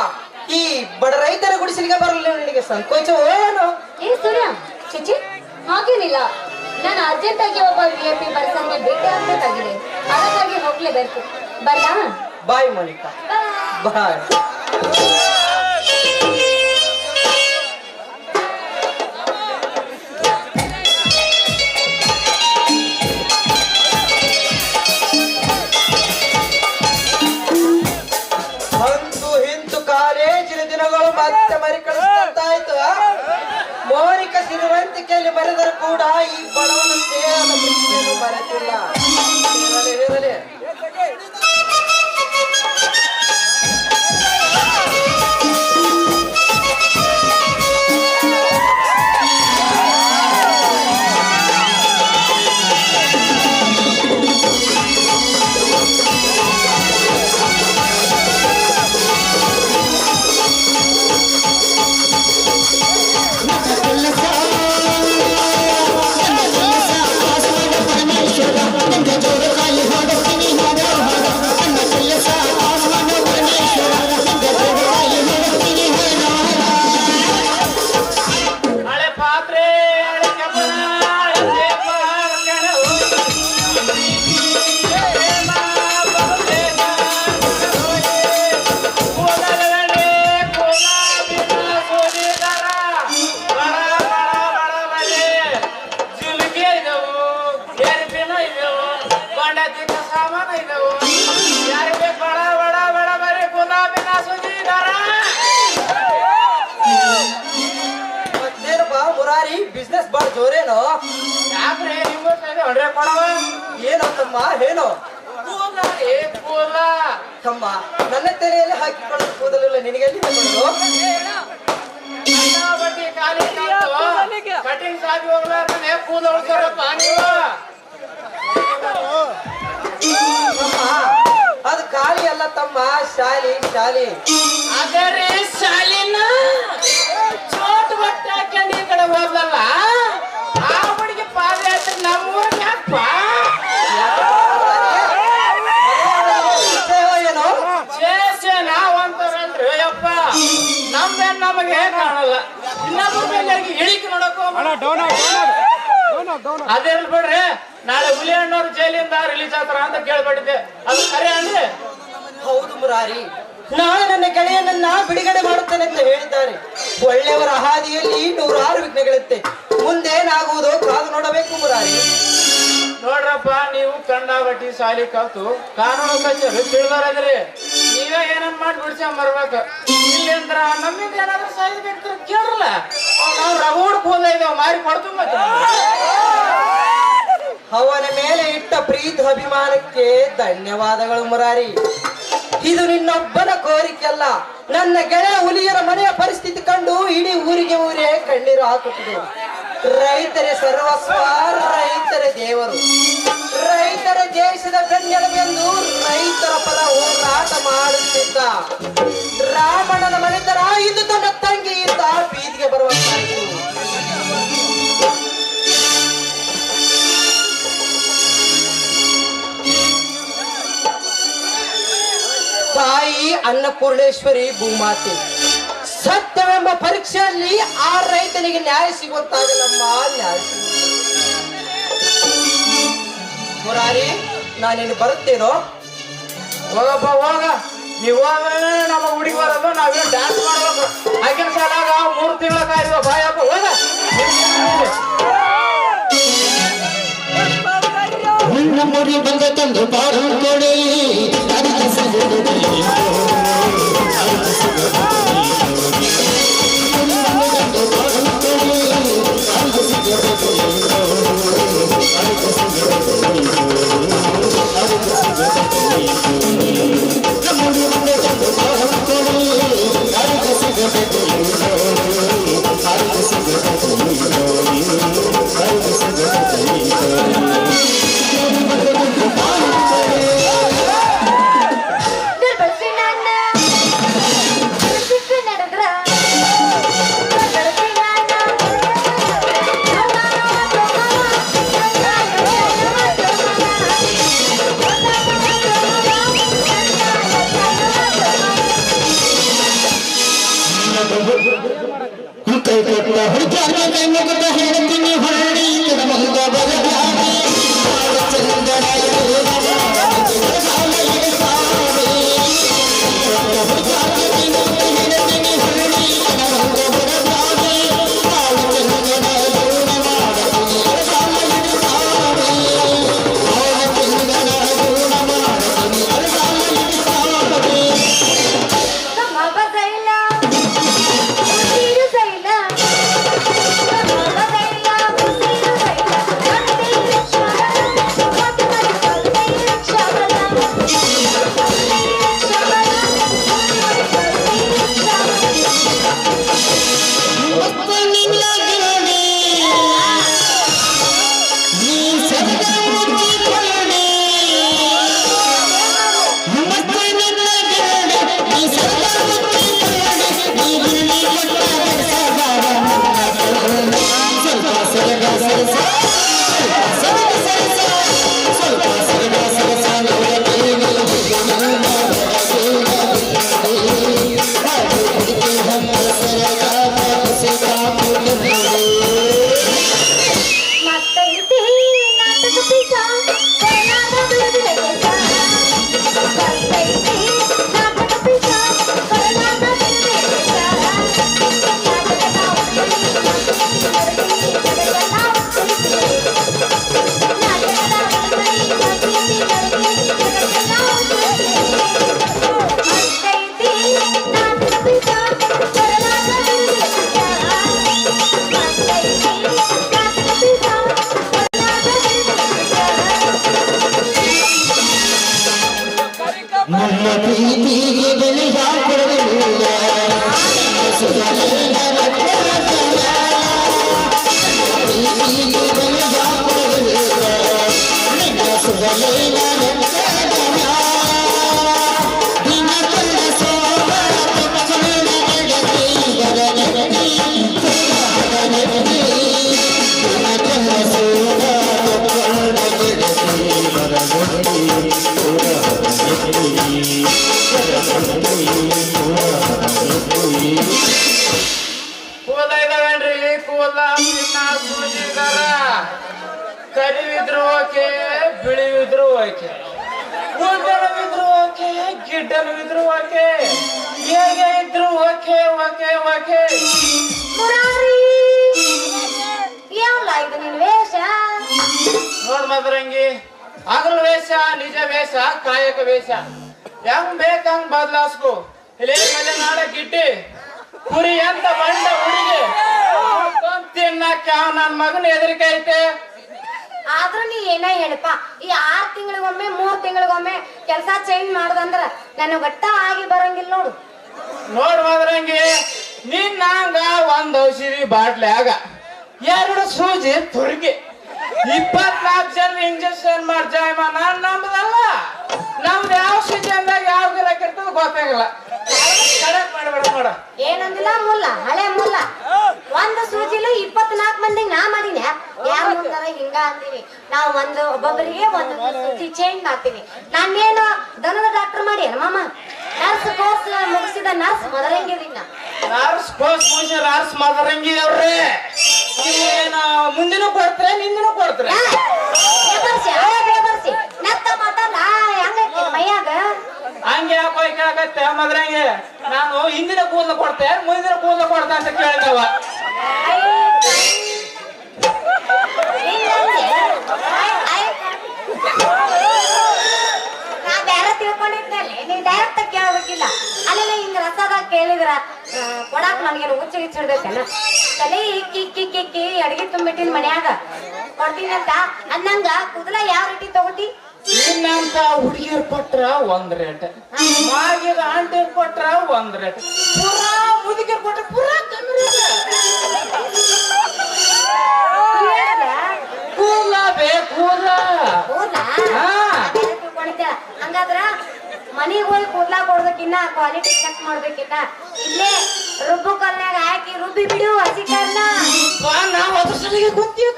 ಈ ಬಡ ರೈತರ ಗುಡಿಸಲಿಗೆ ಬರಲು ನಿನಗೆ ಸಂಕೋಚವೋ ಏನೋ? ಏ ಸೂರ್ಯ, ಚಿಚಿ, ಹಾಗೇನಿಲ್ಲ. ನಾನು ಅರ್ಜೆಂಟ್ ಆಗಿ ಒಬ್ಬ VIP ಪರ್ಸನ್ಗೆ ಭೇಟಿ ಆಗ್ಬೇಕಾಗಿದೆ, ಅದಕ್ಕಾಗಿ ಹೋಗ್ಲೇಬೇಕು. ಬರಲಾ? ಬಾಯ್ ಮೋನಿಕಾ, ಬಾಯ್. ಅಂತೂ ಇಂತು ಕಾಲೇಜಿನ ದಿನಗಳು ಮತ್ತೆ ಮರಿಕಳಿಸಿದಂತಾಯ್ತು. ಮೋನಿಕಾ ಸಿರಿವಂತಿಕೆಯಲ್ಲಿ ಮರೆದರೂ ಕೂಡ ಈ ಬಡವನ ಸ್ನೇಹದ ಪ್ರೀತಿಯನ್ನು ಮರೆತಿಲ್ಲ. ಇರಲಿ. Thank you. ಬಾಂಡಾತಿಕ ಸಾಮಾನ ಇದಾವು ಯಾರಿಗೆ ಬಡ ಬಡ ಬಡ ಬರೀ ಗುಲಾಬಿನ ಸುಜೀದಾರ ಮತ್ತೇನಪ್ಪ ಮುರಾರಿ ಬಿಸ್ನೆಸ್ ಬಾಳ ಜೋರೇನೋ ಯಾಕ್ರಿ ನಿಮ್ಗೂ ಹೊಡ್ರೆ ಕೊಡವ ಏನೋ ತಮ್ಮ ಏನೋ ಕೂಲ ರೀ ಕೂಲ ತಮ್ಮ ನನ್ನ ತಲೆಯಲ್ಲಿ ಹಾಕಿಕೊಳ್ಳಲು ಕೂದಲಿಲ್ಲ ನಿನಗೆಲ್ಲಿ ಬಡ್ಡಿ ಖಾಲಿ ಕಟಿಂಗ್ ಸಾಧಿ ಹೋಗ್ಲಾರ್ದೇ ಕೂಲ ಉಳ್ತಾರಪ್ಪ ನೀವು ತಮ್ಮ ಅದು ಖಾಲಿ ಅಲ್ಲ ತಮ್ಮ ಶಾಲಿ ಶಾಲಿ ಅದೇ ರೀ ಶಾಲಿನ ಚೋಟ್ ಬಟ್ಟೆ ಹಾಕೊಂಡು ಈ ಕಡೆ ಹೋದ್ಲಲ್ಲ ಆ ಹುಡುಗಿ ಪಾದಯಾತ್ರೆ ನಮ್ಮೂರಿಗೆ ಯಾಕಪ್ಪ ಏನೋ ನಾವಂತಾರಲ್ರಿ ಯಪ್ಪ ನಮ್ದೇನ್ ನಮಗೆ ಕಾಣಲ್ಲ ಇನ್ನೊಬ್ಬರ ಮೇಲೆ ಇಳಿಕೆ ನೋಡಕ್ ಅದೇನ್ ಬಿಡ್ರಿ ನಾಳೆ ಹುಲಿ ಹಣ್ಣವ್ರು ಜೈಲಿಂದ ರಿಲೀಸ್ ಆಗ್ತಾರ ಅಂತ ಕೇಳ್ಬಿಟ್ಟಿದ್ದೆ ಅದು ಖರೆ ಅಂದ್ರೆ ಹೌದು ಮುರಾರಿ ನಾಳೆ ನನ್ನ ಗೆಳೆಯನನ್ನ ಬಿಡುಗಡೆ ಮಾಡುತ್ತೇನೆ ಅಂತ ಹೇಳಿದ್ದಾರೆ ಒಳ್ಳೆಯವರ ಹಾದಿಯಲ್ಲಿ ನೂರಾರು ವಿಘ್ನಗಳಿರುತ್ತೆ ಮುಂದೇನಾಗುವುದೋ ಕಾದು ನೋಡಬೇಕು ಮುರಾರಿ ನೋಡ್ರಪ್ಪ ನೀವು ಕಂಡಾಬಟ್ಟಿ ಶಾಲಿ ಕಲ್ತು ಕಾನೂನು ಕಚೇರಿ ತಿಳಿದಾರದ್ರಿ ನೀವೇ ಏನನ್ ಮಾಡಿ ಬಿಡ್ಸ್ಕೊಂಡ್ ಬರ್ಬೇಕು ಇಲ್ಲಿ ಅಂದ್ರ ನಮ್ಮಿಂದ ಏನಾದ್ರೂ ಸಾಯಿ ಬೇಕು ಕೇಳಲ್ಲ ನಾವು ರಗೂಡ್ ಕೂದ ಇದೇವ್ ಮಾರಿ ಕೊಡ್ತು ಮತ್ತೆ ಅವನ ಮೇಲೆ ಇಟ್ಟ ಪ್ರೀತಿ ಅಭಿಮಾನಕ್ಕೆ ಧನ್ಯವಾದಗಳು ಮುರಾರಿ ಇದು ನಿನ್ನೊಬ್ಬನ ಕೋರಿಕೆ ಅಲ್ಲ ನನ್ನ ಗೆಳೆಯ ಹುಲಿಯರ ಮನೆಯ ಪರಿಸ್ಥಿತಿ ಕಂಡು ಇಡೀ ಊರೇ ಕಣ್ಣೀರು ಹಾಕುತ್ತಿದೆ ರೈತರೇ ಸರ್ವಸ್ವ ರೈತರೇ ದೇವರು ರೈತರ ದೇಶದ ಬೆನ್ನೆಲುಬೆಂದು ರೈತರ ಪರ ಹೋರಾಟ ಮಾಡುತ್ತಿದ್ದ ರಾಮಣ್ಣನ ಮನೆತರ ಇದು ತನ್ನ ತಂಗಿಯಿಂದ ಬೀದಿಗೆ ಬರುವಂತಾಯಿತು ತಾಯಿ ಅನ್ನಪೂರ್ಣೇಶ್ವರಿ ಭೂಮಾತೆ ಸತ್ಯವೆಂಬ ಪರೀಕ್ಷೆಯಲ್ಲಿ ಆ ರೈತನಿಗೆ ನ್ಯಾಯ ಸಿಗುವಂತಾಗಲಮ್ಮ ನ್ಯಾಯ ಮುರಾರಿ ನಾನೇನು ಬರುತ್ತೇನೋ ಹೋಗಪ್ಪ ಹೋಗ ನೀವು ಹೋದ್ರೆ ನಮ್ಮ ಹುಡುಗಿ ಬರೋದು ನಾವೇನು ಡ್ಯಾನ್ಸ್ ಮಾಡ್ಬೇಕು ಆಗಿನ ಸಾಲಾಗ 3 ತಿಂಗಳ ಕಾಯ್ದು ಬಾಯಪ್ಪ ಹೋಗ ಹುಣ್ಣ ಮುರಿ ಬಂದ ತಂದು ಪಾರು ಕೊಡಿ ಕೈ ಕೊಟ್ಟ ಹುಡುಗ ಮುಗಿದ ಹೇಳ್ತೀನಿ ಹೊರಡಿ ಮಗ ಬರಗಾಡಿ ಚಂದನ Mama, ನಮ್ಮ ಪ್ರೀತಿಗೆ ಬೆಲೆ ಕೊಡಲಿಲ್ಲ ಸುಖಲೇನ ರತ್ನ ಪ್ರೀತಿಗೆ ಬೆಲೆ ಕೊಡಲಿಲ್ಲ ನಿನ್ನ ಸುಖಲೇನ ದಿನ ಕಣ್ಣ ಸೋಮ ತಪ್ಪಲಿನ ಗೆಳತಿ ಬರನಗತಿ ದಿನ ಕಣ್ಣ ಸೋಮ ತಪ್ಪಲಿನ ಗೆಳತಿ ಬರನಗತಿ ಕೂದ ಇದಾವೇನ್ರಿ ಕೂದ Soojidaara ಕರಿವಿದ್ರು okay ಬಿಳಿವಿದ್ರು okay ಕೂದಲವಿದ್ರು okay ಗಿಡ್ಡಲವಿದ್ರು okay ಹೇಗೆ ಇದ್ರು ಓಕೆ ಓಕೆ ಓಕೆ ಮುರಾರಿ ಯಾವಲ್ಲ ಇದು ನಿನ್ ವೇಷ ನೋಡ್ ಮದ್ರಂಗಿ ಹಗಲು ವೇಷ ನಿಜ ವೇಷ ಕಾಯಕ ವೇಷ ಹೆಂಗ್ ಬೇಕಂಗ್ ಬದಲಾಸ್ಕೊ ಇಲ್ಲೇ ಮೇಲೆ ನಾಳೆ ಗಿಟ್ಟಿ ಕುರಿ ಅಂತ ಬಂಡ ಹುಡುಗಿ ತಿನ್ನಕ್ಕೆ ನನ್ ಮಗನ ಹೆದರಿಕೆ ಐತೆ ಆದ್ರೂ ನೀ ಏನ ಹೇಳಪ್ಪ ಈ 6 ತಿಂಗಳಿಗೊಮ್ಮೆ 3 ತಿಂಗಳಿಗೊಮ್ಮೆ ಕೆಲಸ ಚೇಂಜ್ ಮಾಡುದಂದ್ರ ನನಗೆ ಒಟ್ಟ ಆಗಿ ಬರಂಗಿಲ್ಲ ನೋಡು ನೋಡ್ ಮದ್ರಂಗಿ ನಿನ್ನ ಹಂಗ ಒಂದ್ ಔಷಧಿ ಬಾಟ್ಲ್ಯಾಗ 2 ಸೂಜಿ ತುರ್ಗಿ 24 ಜನ ಇಂಜೆಕ್ಷನ್ ಮಾಡಿ ಜಾಯಮಾನ ನಮ್ದಲ್ಲ ನಮ್ದು ಯಾವ ಸೀಸನ್ದಾಗ ಯಾವ ಗಿರಾಕಿ ಇರ್ತದ ಗೊತ್ತಾಗಲ್ಲ ಕಡಕ್ ಮಾಡ್ಬೇಡ ನೋಡ ಏನಂದಿಲ್ಲ ಮುಲ್ಲ ಹಳೆ ಮುಲ್ಲ ಒಂದು ಸೂಜಿಲು 24 ಮಂದಿಗೆ ನಾ ಮಾಡಿನ ಯಾರು ಮುಂದಾರ ಹಿಂಗ ಅಂದಿನಿ ನಾವು ಒಬ್ಬೊಬ್ಬರಿಗೆ ಒಂದು ಸೂಜಿ ಚೇಂಜ್ ಮಾಡ್ತೀನಿ ನಾನೇನು ದನದ ಡಾಕ್ಟರ್ ಮಾಡಿ ಮಾಮ ನರ್ಸ್ ಕೋರ್ಸ್ ಮುಗಿಸಿದ ನರ್ಸ್ ಮೊದಲಂಗಿದಿನ ನರ್ಸ್ ಕೋರ್ಸ್ ಮುಗಿಸಿ ನರ್ಸ್ ಮದರಂಗಿ ಅವ್ರೆ ನೀವು ಏನ ಮುಂದಿನೂ ಕೊಡ್ತಾರೆ ನಿಂದಿನೂ ಕೊಡ್ತಾರೆ ಬರ್ಸಿ ನತ್ತ ಮಾತಲ್ಲ ಹೆಂಗೈತಿ ಮೈಯಾಗ ಹಂಗೆ ಯಾಕೋ ಕೇಳಕತ್ತೆ ಮದ್ರಂಗಿ ನಾನು ಹಿಂದಿನ ಕೂದಲು ಕೊಡ್ತೆ ಮುಂದಿನ ಕೂದಲು ಕೊಡ್ತೆ ಅಂತ ಕೇಳಿದವ ನಾ ಬೇರೆ ತಿಳ್ಕೊಂಡಿದ್ದಲ್ಲಿ ನೀವ್ ಡೈರೆಕ್ಟ್ ಕೇಳಬೇಕಿಲ್ಲ ಅಲ್ಲೆಲ್ಲ ಹಿಂಗ ರಸದಾಗ ಕೇಳಿದ್ರ ಕೊಡಾಕ್ ನನ್ಗೇನು ಹುಚ್ಚು ಹಿಡಿದೈತೆನ ತಲೆ ಇಕ್ಕಿ ಅಡಿಗೆ ತುಂಬಿಟ್ಟಿನ ಮನ್ಯಾಗ ಕೊಡ್ತೀನಂತ ಅನ್ನಂಗ ಕೂದಲ ಯಾವ ರೀತಿ ತಗೋತಿ ನಿನ್ನಂತ ಹುಡುಗಿಯರ್ ಕೊಟ್ರ ಒಂದ್ ರೇಟ್ ಮಾಗಿದ ಆಂಟಿಯರ್ ಕೊಟ್ರ ಒಂದ್ ರೇಟ್ ಪುರಾ ಮುದುಕಿಯರ್ ಕೊಟ್ರ ಪುರಾ ಕಮ್ಮಿ ರೇಟ್ ಕೂಲ ಬೇ ಕೂಲ ಹಂಗಾದ್ರ ಮನಿಗ್ ಹೋಗಿ ಕೂದ್ಲಾ ಕೊಡ್ಬೇಕಿನ್ನ ಕ್ವಾಲಿಟಿ ಚೆಕ್ ಮಾಡ್ಬೇಕಿನ್ನ ಇಲ್ಲೇ ರುಬ್ಬು ಕಲ್ನಾಗ ಹಾಕಿ ರುಬ್ಬಿ ಬಿಡು ಹಸಿಕಾರನ ನಾವ್ ಅದ್ರ ಸಲಿಗೆ ಗೊತ್ತೀವಿ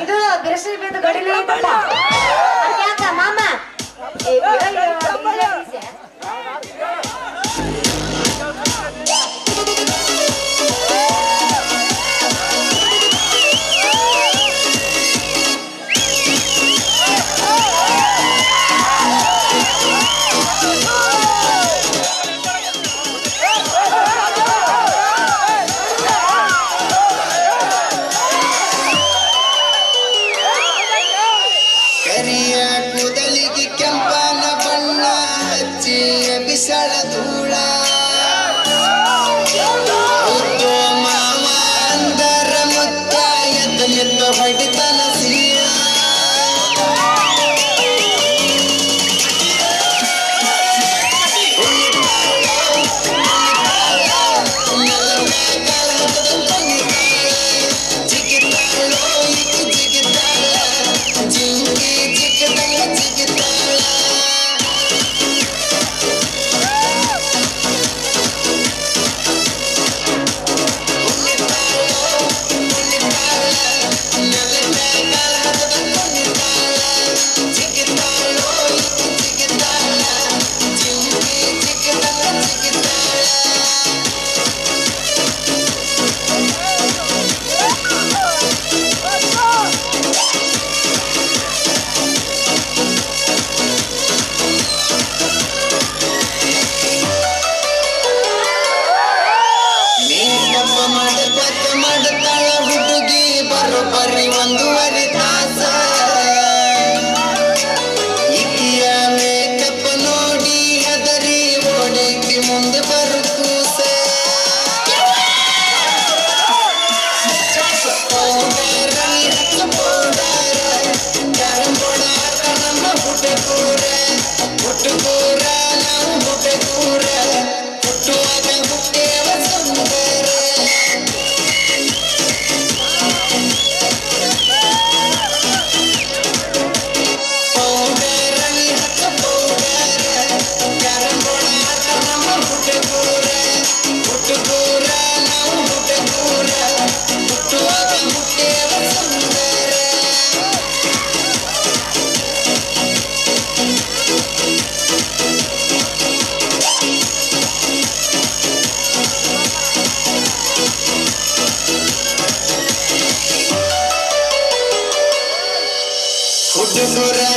ಇದು ಬಿರುಸಿ ಬಿದ್ದು ಗಡಿಲೇ ಐತಪ್ಪ ಯಾಕ ಮಾಮ ಏ, ಬಿಡು, ಇಲ್ಲೇ ಬಿಸಿ.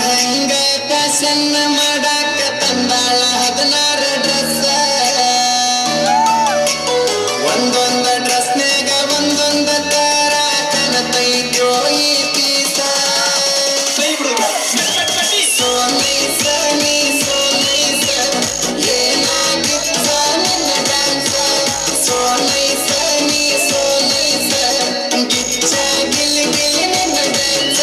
ಸಂಘ ಫ್ಯಾಷನ್ ಮಾಡಾಕ ತಂದಾಳ 16 ಡ್ರೆಸ್ ಒಂದೊಂದ ಡ್ರೆಸ್ನ್ಯಾಗ ಒಂದೊಂದ ತರ ಕಾಣತೈತ್ಯೋ ಈ ಪೀಸ ಸೋ ನೈಸ ನೀ ಸೋ ನೈಸ ಏನಾಗಿತ್ತ ನಿನ್ನ ಡ್ಯಾನ್ಸ ಸೋ ನೈಸ ನೀ ಸೋ ನೈಸ ಗಿಚ್ಚ ಗಿಲಿ ಗಿಲಿ ನಿನ್ನ ಡ್ಯಾನ್ಸ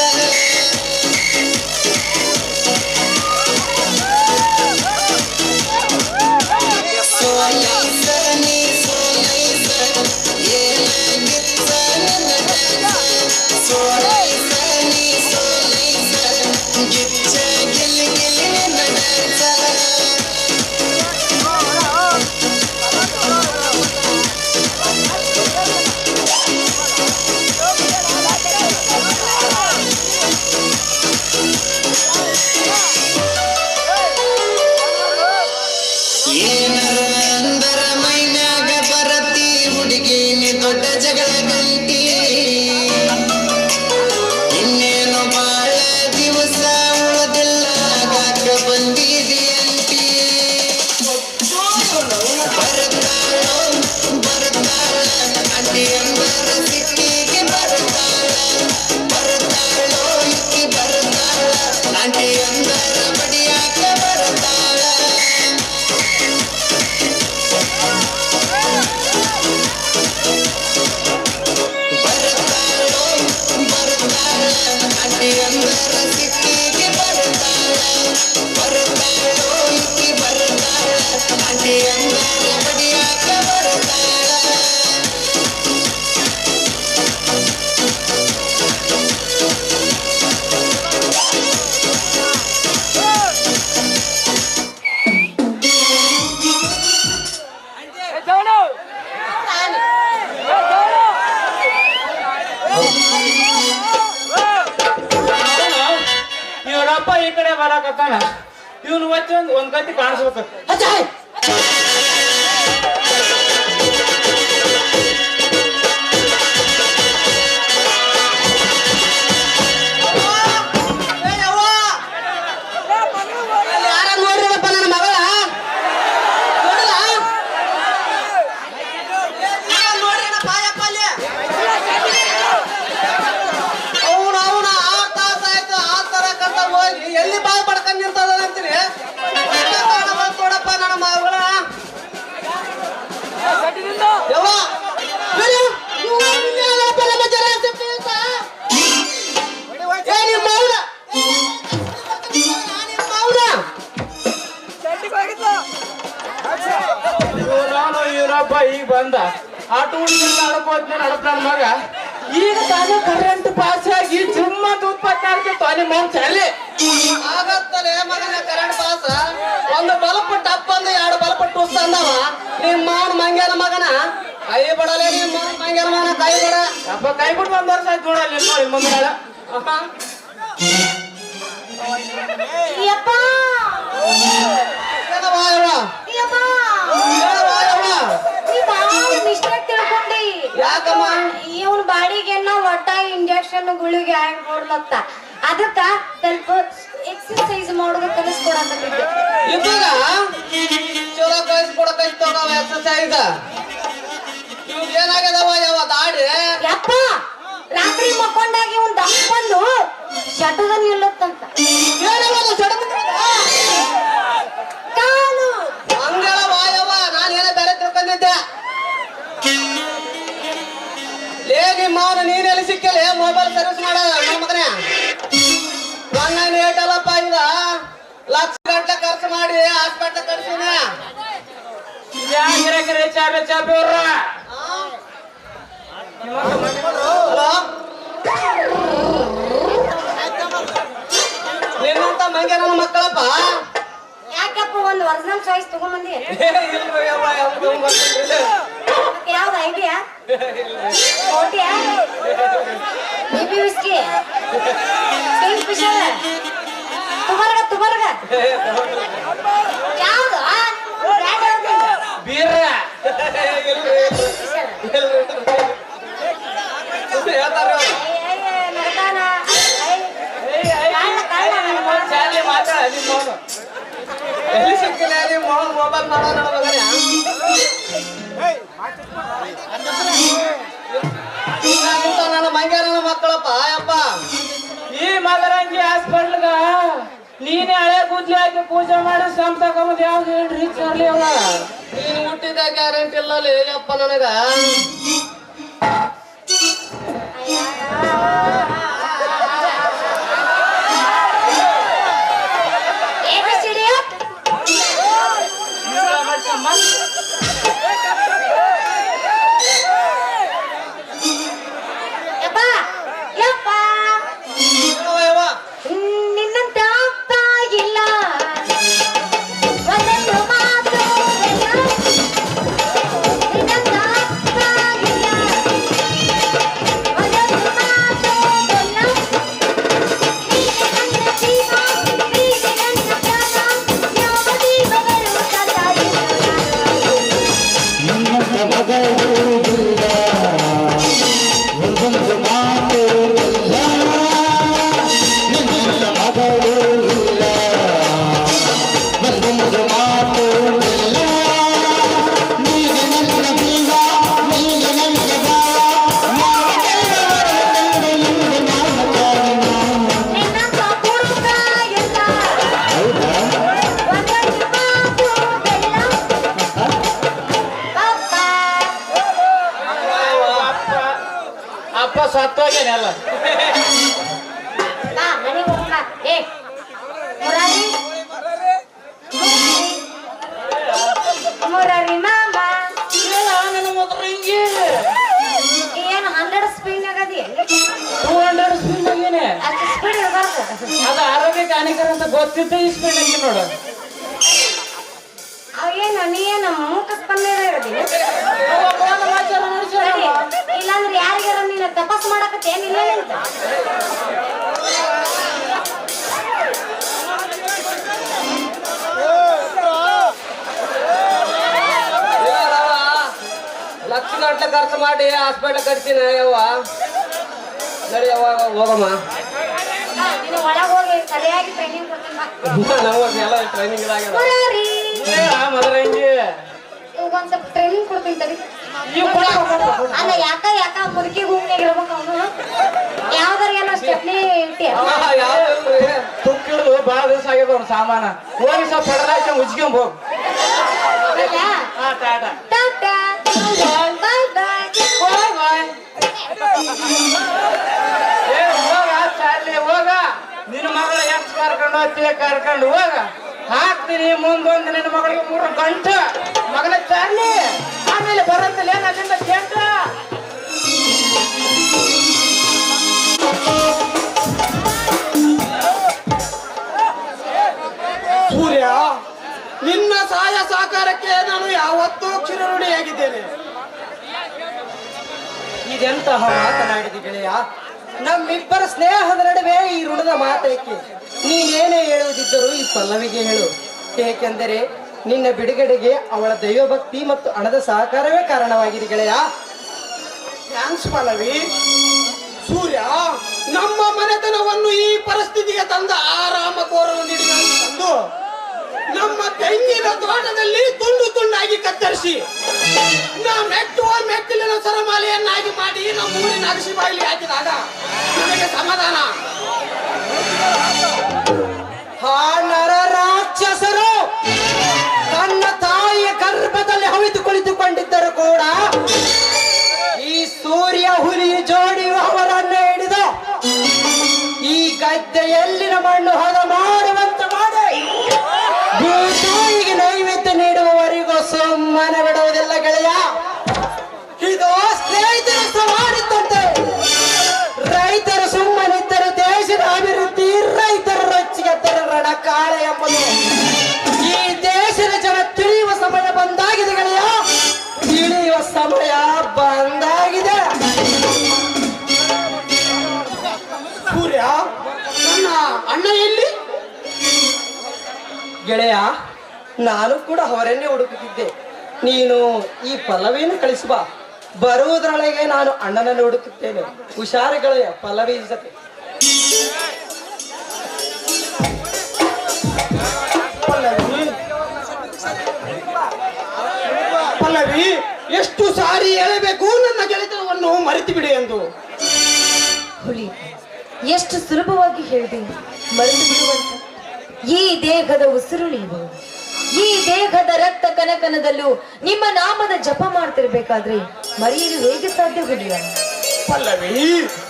ಸೋ ನೈಸ ನೀ ಸೋ ನೈಸ ಏನಾಗಿತ್ತ ನಿನ್ನ ಡ್ಯಾನ್ಸ ಸೋ ನೈಸ ನೀ ಸೋ ನೈಸ ಗಿಚ್ಚ ಗಿಲಿ ಗಿಲಿ ನಿನ್ನ ಡ್ಯಾನ್ಸ ಏನರ ಅಂದರ ಮೈನ್ಯಾಗ ಬರತಿ ಹುಡುಗಿ ನೀ ದೊಡ್ಡ ಜಗಳ ಗಂಟಿ ಇನ್ನೇನು ಬಾಳ ದಿವಸ ಉಳದಿಲ್ಲ ಆಗಾಕ ಬಂದಿದಿ ಅಂಟಿ ಬರ್ತಾಳೋ ಬರ್ತಾಳ ಅಂಟಿ ಅಂದರ ಸಿಟ್ಟಿಗೆ ಬರ್ತಾಳ ಬರ್ತಾಳೋ ಇಕ್ಕಿ ಬರ್ತಾಳ ಅಂಟಿ ಅಂದರ ಬಡಿಯಾಕ ಬರ್ತಾಳ ಬರ್ತಾಳೋ ಬರ್ತಾಳ ಅಂಟಿ ಅಂದರ ಸಿಟ್ಟಿಗೆ ಬರ್ತಾಳ ಬರ್ತಾಳೋ ಇಕ್ಕಿ ಬರ್ತಾಳ ಅಂಟಿ ಅಂದರ ಬಡಿಯಾಕ ಬರ್ತಾಳ ಇವರಪ್ಪ ಈ ಕಡೆ ಬರಾಕತ್ತಾನ ಇವನು ಒಚ್ಚ ಒಂದ್ ಗತಿ ಕಾಣಿಸ್ಬೇಕು ಯಾರ ನೋಡ್ರಿಪ್ಪ ನನ್ನ ಮಗಳ ಅವನ ಆ ತಾಸ ಆಯ್ತು ಆ ತರ ಕರ್ತ ಹೋಗಿ ಎಲ್ಲಿ ಬಾಯ್ ಪಡ್ಕೊಂಡ್ ನಿಂತದ ಅಂತೀರಿ ನೋಡಪ್ಪ ನನ್ನ ಮಗಳ ಯವ್ವ, ಬಿಡು. ಇವ್ನು ಯಾರಪ್ಪ ನಮ್ಮ ಜನ ಸಿಪ್ಪಿ ಅಂತ? ಏ ನಿಮ್ಮ ಅವ್ನ? ನಿಮ್ಮ ಅವ್ನ? ನಾನು ಇವರಪ್ಪ ಈಗ ಬಂದ ಆಟೋ ಆಡ್ಕೋತ ನಡಪ ನನ್ನ ಮಗ ಈಗ ತಾನೇ ಕರೆಂಟ್ ಪಾಸ್ ಆಗಿ ಜುಮ್ಮ ಉತ್ಪತ್ತಿ ಆಗ್ತಿತ್ತು ನಿಮ್ಮ ಅವ್ನ ಚಾಲಿ ಆಗತ್ತಲೆ ಮಗನ ಕರೆಂಟ್ ಪಾಸ ಒಂದು ಬಲ್ಪ್ ಟಪ್ ಅಂದ 2 ಬಲ್ಪ್ ಟುಸ್ ಅಂದವ ನಿಮ್ಮ ಅವ್ನ ಮಂಗ್ಯಾನ ಮಗನ ಕೈ ಬಿಡಲೆ ನಿಮ್ಮ ಅವ್ನ ಮಂಗ್ಯಾನ ಮಗನ ಕೈ ಬಿಡ ಅಪ್ಪ ಕೈ ಬಿಟ್ಟು 1 ವರ್ಷ ಆಯ್ತು ನೋಡಲ್ಲ ನೋಡಿ ಮುಂದೆ ಯಪ್ಪ ಏನವ್ವ ಯವ್ವ? ಯಪ್ಪ ಏನವ್ವ ಯವ್ವ? ನೀ ಬಾಳ ಮಿಸ್ಟೇಕ್ ತಿಳ್ಕೊಂಡಿ ಯಾಕಮ್ಮ? ಇವನ್ ಬಾಡಿಗೆನ್ನ ಒಟ್ಟ ಇಂಜೆಕ್ಷನ್ ಗುಳಿಗೆ ಹ್ಯಾಂಗ್ ಕೊಡ್ಲತ್ತ ಅದಕ್ಕ ಸ್ವಲ್ಪ ಎಕ್ಸರ್ಸೈಸ್ ಮಾಡೋದು ಕಲಿಸ್ಕೊಡಕತ್ತಿದ್ದೆ ಇವಾಗ ಚಲೋ ಕಳಿಸ್ಕೊಡಕೈತಿ ತಗೋ ಎಕ್ಸರ್ಸೈಸ್ ಇವಾಗ ಏನಾಗ್ಯದವ ಯಾವ ದಾಡಿ ಯಪ್ಪ ರಾತ್ರಿ ಮಕ್ಕೊಂಡಾಗ ಇವನ್ ದಮ್ ಬಂದು ಶಟದ ನಿಲ್ಲತ್ತಂತ ಏನವದು ಸಡನ್ ಕಾಲು ಹಂಗೆಲ್ಲ ವಾಯವ್ವ ನಾನು ಏನೋ ಬೇರೆ ತಿಳ್ಕೊಂಡಿದ್ದೆ ಲೇ ನಿಮ್ಮ ಅವನು ನೀನೆಲ್ಲಿ ಸಿಕ್ಕಲೆ ಮೊಬೈಲ್ ಸರ್ವಿಸ್ ಮಾಡ ನನ್ನ ಮಗನೇ ನನ್ನ ಏಟಲ್ಲಪ್ಪ ಈಗ ಲಕ್ಷ ಗಂಟೆ ಖರ್ಚು ಮಾಡಿ ಹಾಸ್ಪಿಟ್ಲ್ ಕಳ್ಸಿನ ಗಿರಾಕಿರಿ ಚಾಪೆ ಚಾಪೆ ಅವ್ರ ಹಲೋ ನಿನ್ನಂತ ಮಂಗೆ ನನ್ನ ಮಕ್ಕಳಪ್ಪ ಯಾಕಪ್ಪ ಒಂದ್ ಒರಿಜಿನಲ್ ಚಾಯ್ಸ್ ತಗೊಂಬಂದಿ ಇಲ್ರಿ ಯವ್ವ, ಯಾವ್ದು ಗೊತ್ತಿಲ್ಲ. ಯಾವ್ದು ಐಡಿಯಾ ಓಟಿಯಾ baby whisky Spain special Tuborg ಯಾವ್ದು ಬೀರ ಹೇಳ್ತಾರ ನಡ್ತಾನ ಕಳ್ಳ ಚಾ ಎಲ್ಲಿ ಸಿಕ್ಕಿಲ್ಲ ನಿಮ್ಮ ಮೊಬೈಲ್ ಮಾಡೋಣ ಮಗನೇ ನನ್ನ ಮಂಗ್ಯಾರನ ಮಕ್ಕಳಪ್ಪ ಯಪ್ಪ ಈ ಮದರಂಗಿ ಹಾಸ್ಪಿಟ್ಲ್ಗ ನೀನೇ ಹಳೆ ಕೂದ್ಲಿ ಹಾಕಿ ಪೂಜೆ ಮಾಡಿ ಸಮ್ ತಗೊಂಬದ್ ಯಾವ್ದು ಹೇಳ್ರಿ ಚಾರ್ಲಿ ಅವ ನೀನು ಹುಟ್ಟಿದ ಗ್ಯಾರಂಟಿ ಇಲ್ಲ ಅಪ್ಪ ನನಗ ನಿನ್ನಂತ ಅಪ್ಪ ಇಲ್ಲ ಒಂದೊಂದು ಮಾತು ಎಲ್ಲ ನಿನ್ನಂತ ಅಪ್ಪ ಇಲ್ಲ ಒಂದೊಂದು ಮಾತು ಎಲ್ಲ ನೀನೆ ನನ್ನ ಜೀವ ನೀನೆ ನನ್ನ ಪ್ರಾಣ ಯಾವ ಜೀವಗಳು ಸದಾಯಿಲ್ಲ ನಿನ್ನಂತ ಮಗಳಿಲ್ಲ ಒಂದೊಂದು ಮಾತು ಇಲ್ಲ ನಿನ್ನಂತ ಮಗಳಿಲ್ಲ ಒಂದೊಂದು ಮಾತು ಇಲ್ಲ ನೀನೆ ನನ್ನ ಜೀವ ನೀನೆ ನನ್ನ ನಿನ್ನಂತ ಹುಡುಗ ಇಲ್ಲ ಒಂದೊಂದು ಮಾತು ಎಲ್ಲ ಅಪ್ಪ ಸತ್ತೋಗೇನಲ್ಲ ಬಾ ಮನೆಗೆ ಹೋಗ್ಲ ಏ ಮುರಾರಿ ಮುರಾರಿ ಮಾಮ ನನ್ನ ಮದರಂಗಿ ಏನು 100 ಸ್ಪೀಡ್ ಆಗದಿ 200 ಸ್ಪೀಡ್ ಆಗೇನೆ ಅಷ್ಟು ಸ್ಪೀಡ್ ಇರಬಾರ್ದು ಅದು ಆರೋಗ್ಯಕ್ಕೆ ಹಾನಿಕರ ಅಂತ ಗೊತ್ತಿದ್ದ ಈ ಸ್ಪೀಡ್ ಆಗಿ ನೋಡು ಅವೇನು ನೀ ಏನು ಮೂಕ ಸ್ಪಂದನೆ ಇರೋದಿಲ್ಲ ಇಲ್ಲಾಂದ್ರೆ ಯಾರಿಗಾರ ನೀನು ತಪಾಸ್ ಮಾಡಕತ್ತೆ ಏನಿಲ್ಲ ಅಂತ ಲಕ್ಷ ಗಂಟೆ ಖರ್ಚು ಮಾಡಿ ಹಾಸ್ಪಿಟ್ಲ್ ಕಟ್ತೀನಿ ಯವ್ವ ನಡಿ ಯವ್ವ ಹೋಗಮ್ಮ ನೀನು ಒಳಗೆ ಹೋಗಿ ಸರಿಯಾಗಿ ಟ್ರೈನಿಂಗ್ ಕೊಡ್ತೀನಿ ಬಾ. ನಾವು ಎಲ್ಲ ಟ್ರೈನಿಂಗ್ ಇದಾಗ್ಯದ ಮುರಾರಿ ಮದರಂಗಿ ಇವಾಗ ಒಂದ್ ಸ್ವಲ್ಪ ಟ್ರೈನಿಂಗ್ ಕೊಡ್ತೀನಿ ತಡಿ ಇವ್ ಕೊಡ ಅಲ್ಲ ಯಾಕ ಮುದುಕಿ ಭೂಮಿಯಾಗ ಇರ್ಬೇಕು ಅವನು ಯಾವ್ದಾರ ಏನೋ ಸ್ಟೆಪ್ನಿ ಇಟ್ಟಿ ತುಕ್ಕಿಡ್ದು ಬಾಳ ದಿವಸ ಆಗ್ಯದ ಅವ್ನ ಸಾಮಾನ ಹೋಗಿ ಸ್ವಲ್ಪ ಪಡೆದಾಯ್ತು ಉಜ್ಕೊಂಡ್ ಹೋಗ್ ಟಾಟಾ ಟಾಟಾ ಬಾಯ್ ಬಾಯ್ ಬಾಯ್ ಬಾಯ್ ಏ ಹೋಗ ಚಾರ್ಲಿ ಹೋಗ ನಿನ್ನ ಮಗಳ ಎಷ್ಟು ಕರ್ಕೊಂಡು ಹೋಗ್ತೀಯ ಕರ್ಕೊಂಡು ಹೋಗ ಹಾಕ್ತೀನಿ ಮುಂದೊಂದು ನಿನ್ನ ಮಗಳಿಗೆ 3 ಗಂಟೆ ಮಗನ ಚಾರ್ಲಿ ಆಮೇಲೆ ಬರಂತಲ್ಲ ಏನ್ ಅಲ್ಲಿಂದ ಕೇಂದ್ರ ಸೂರ್ಯ ನಿನ್ನ ಸಹಾಯ ಸಹಕಾರಕ್ಕೆ ನಾನು ಯಾವತ್ತೂ ಚಿರಋಣಿಯಾಗಿದ್ದೇನೆ. ಇದೆಂತಹ ಮಾತನಾಡಿದ ಗೆಳೆಯ ನಮ್ಮಿಬ್ಬರ ಸ್ನೇಹದ ನಡುವೆ ಈ ಋಣದ ಮಾತೇಕೆ ನೀನೇನೇ ಹೇಳುವುದಿದ್ದರೂ ಈ ಪಲ್ಲವಿಗೆ ಹೇಳು ಏಕೆಂದರೆ ನಿನ್ನ ಬಿಡುಗಡೆಗೆ ಅವಳ ದೈವಭಕ್ತಿ ಮತ್ತು ಹಣದ ಸಹಕಾರವೇ ಕಾರಣವಾಗಿದೆ ಗೆಳೆಯ ಥ್ಯಾಂಕ್ಸ್ ಪಲ್ಲವಿ. ಸೂರ್ಯ ನಮ್ಮ ಮನೆತನವನ್ನು ಈ ಪರಿಸ್ಥಿತಿಗೆ ತಂದ ಆರಾಮ ಕೋರಲು ತಂದು ನಮ್ಮ ತೆಂಗಿನ ತೋಟದಲ್ಲಿ ತುಂಡು ತುಂಡಾಗಿ ಕತ್ತರಿಸಿ ಮೆಟ್ಟುವ ಮೆಟ್ಟಿಲಿನ ಸರಮಾಲೆಯನ್ನಾಗಿ ಮಾಡಿ ನಮ್ಮ ಊರಿನ ಅಗಸಿ ಬಾಗಿಲಿ ಹಾಕಿದಾಗ ನನಗೆ ಸಮಾಧಾನ. ಆ ನರ ರಾಕ್ಷಸರು ತನ್ನ ತಾಯಿಯ ಗರ್ಭದಲ್ಲಿ ಹವಿದು ಕುಳಿತುಕೊಂಡಿದ್ದರು ಕೂಡ ಈ ಸೂರ್ಯ ಹುಲಿ ಜೋಡಿ ಅವರನ್ನು ಹಿಡಿದು ಈ ಗದ್ದೆಯಲ್ಲಿನ ಮಣ್ಣು ಹದ ಮಾಡುವಂತ ಮಾಡಿ ಭೂತಾಯಿಗೆ ನೈವೇದ್ಯ ನೀಡುವವರೆಗೂ ಸುಮ್ಮನೆ ಬಿಡುವುದಿಲ್ಲ ಗೆಳೆಯ. ಇದು ಸ್ನೇಹಿತರ ಸವಾಲಿದ್ದಂತೆ ರೈತರು ಸುಮ್ಮನಿದ್ದರು ದೇಶದ ಅಭಿವೃದ್ಧಿ ರೈತರ ರೊಚ್ಚಿಗೆದ್ದರ ರಣ ಕಾಳೆ ಎಂಬುದು ಈ ದೇಶದ ಜನ ತಿಳಿಯುವ ಸಮಯ ಬಂದಾಗಿದೆ ಗೆಳೆಯ, ತಿಳಿಯುವ ಸಮಯ ಬಂದಾಗಿದೆ. ಸೂರ್ಯ ನನ್ನ ಅಣ್ಣ ಎಲ್ಲಿ? ಗೆಳೆಯ ನಾನು ಕೂಡ ಅವರನ್ನೇ ಹುಡುಕುತ್ತಿದ್ದೆ. ನೀನು ಈ ಪಲ್ಲವಿಯನ್ನು ಕಳಿಸುವ ಬರುವುದರೊಳಗೆ ನಾನು ಅಣ್ಣನನ್ನು ಹುಡುಕುತ್ತೇನೆ. ಹುಷಾರು ಗೆಳೆಯ ಪಲ್ಲವಿ ಜೊತೆ. ಪಲ್ಲವಿ ಎಷ್ಟು ಸಾರಿ ಹೇಳಬೇಕು ನನ್ನ ಗೆಳೆತನವನ್ನು ಮರೆತು ಬಿಡಿ ಎಂದು. ಹುಲಿ, ಎಷ್ಟು ಸುಲಭವಾಗಿ ಹೇಳಿದೆ ಮರೆತು ಬಿಡುವಂತ. ಈ ದೇಹದ ಉಸಿರು ನೀವು, ಈ ದೇಹದ ರಕ್ತ ಕನಕನದಲ್ಲೂ ನಿಮ್ಮ ನಾಮದ ಜಪ ಮಾಡ್ತಿರ್ಬೇಕಾದ್ರೆ ಮರೆಯಲು ಹೇಗೆ ಸಾಧ್ಯ ಹುಲಿಯ? ಪಲ್ಲವಿ,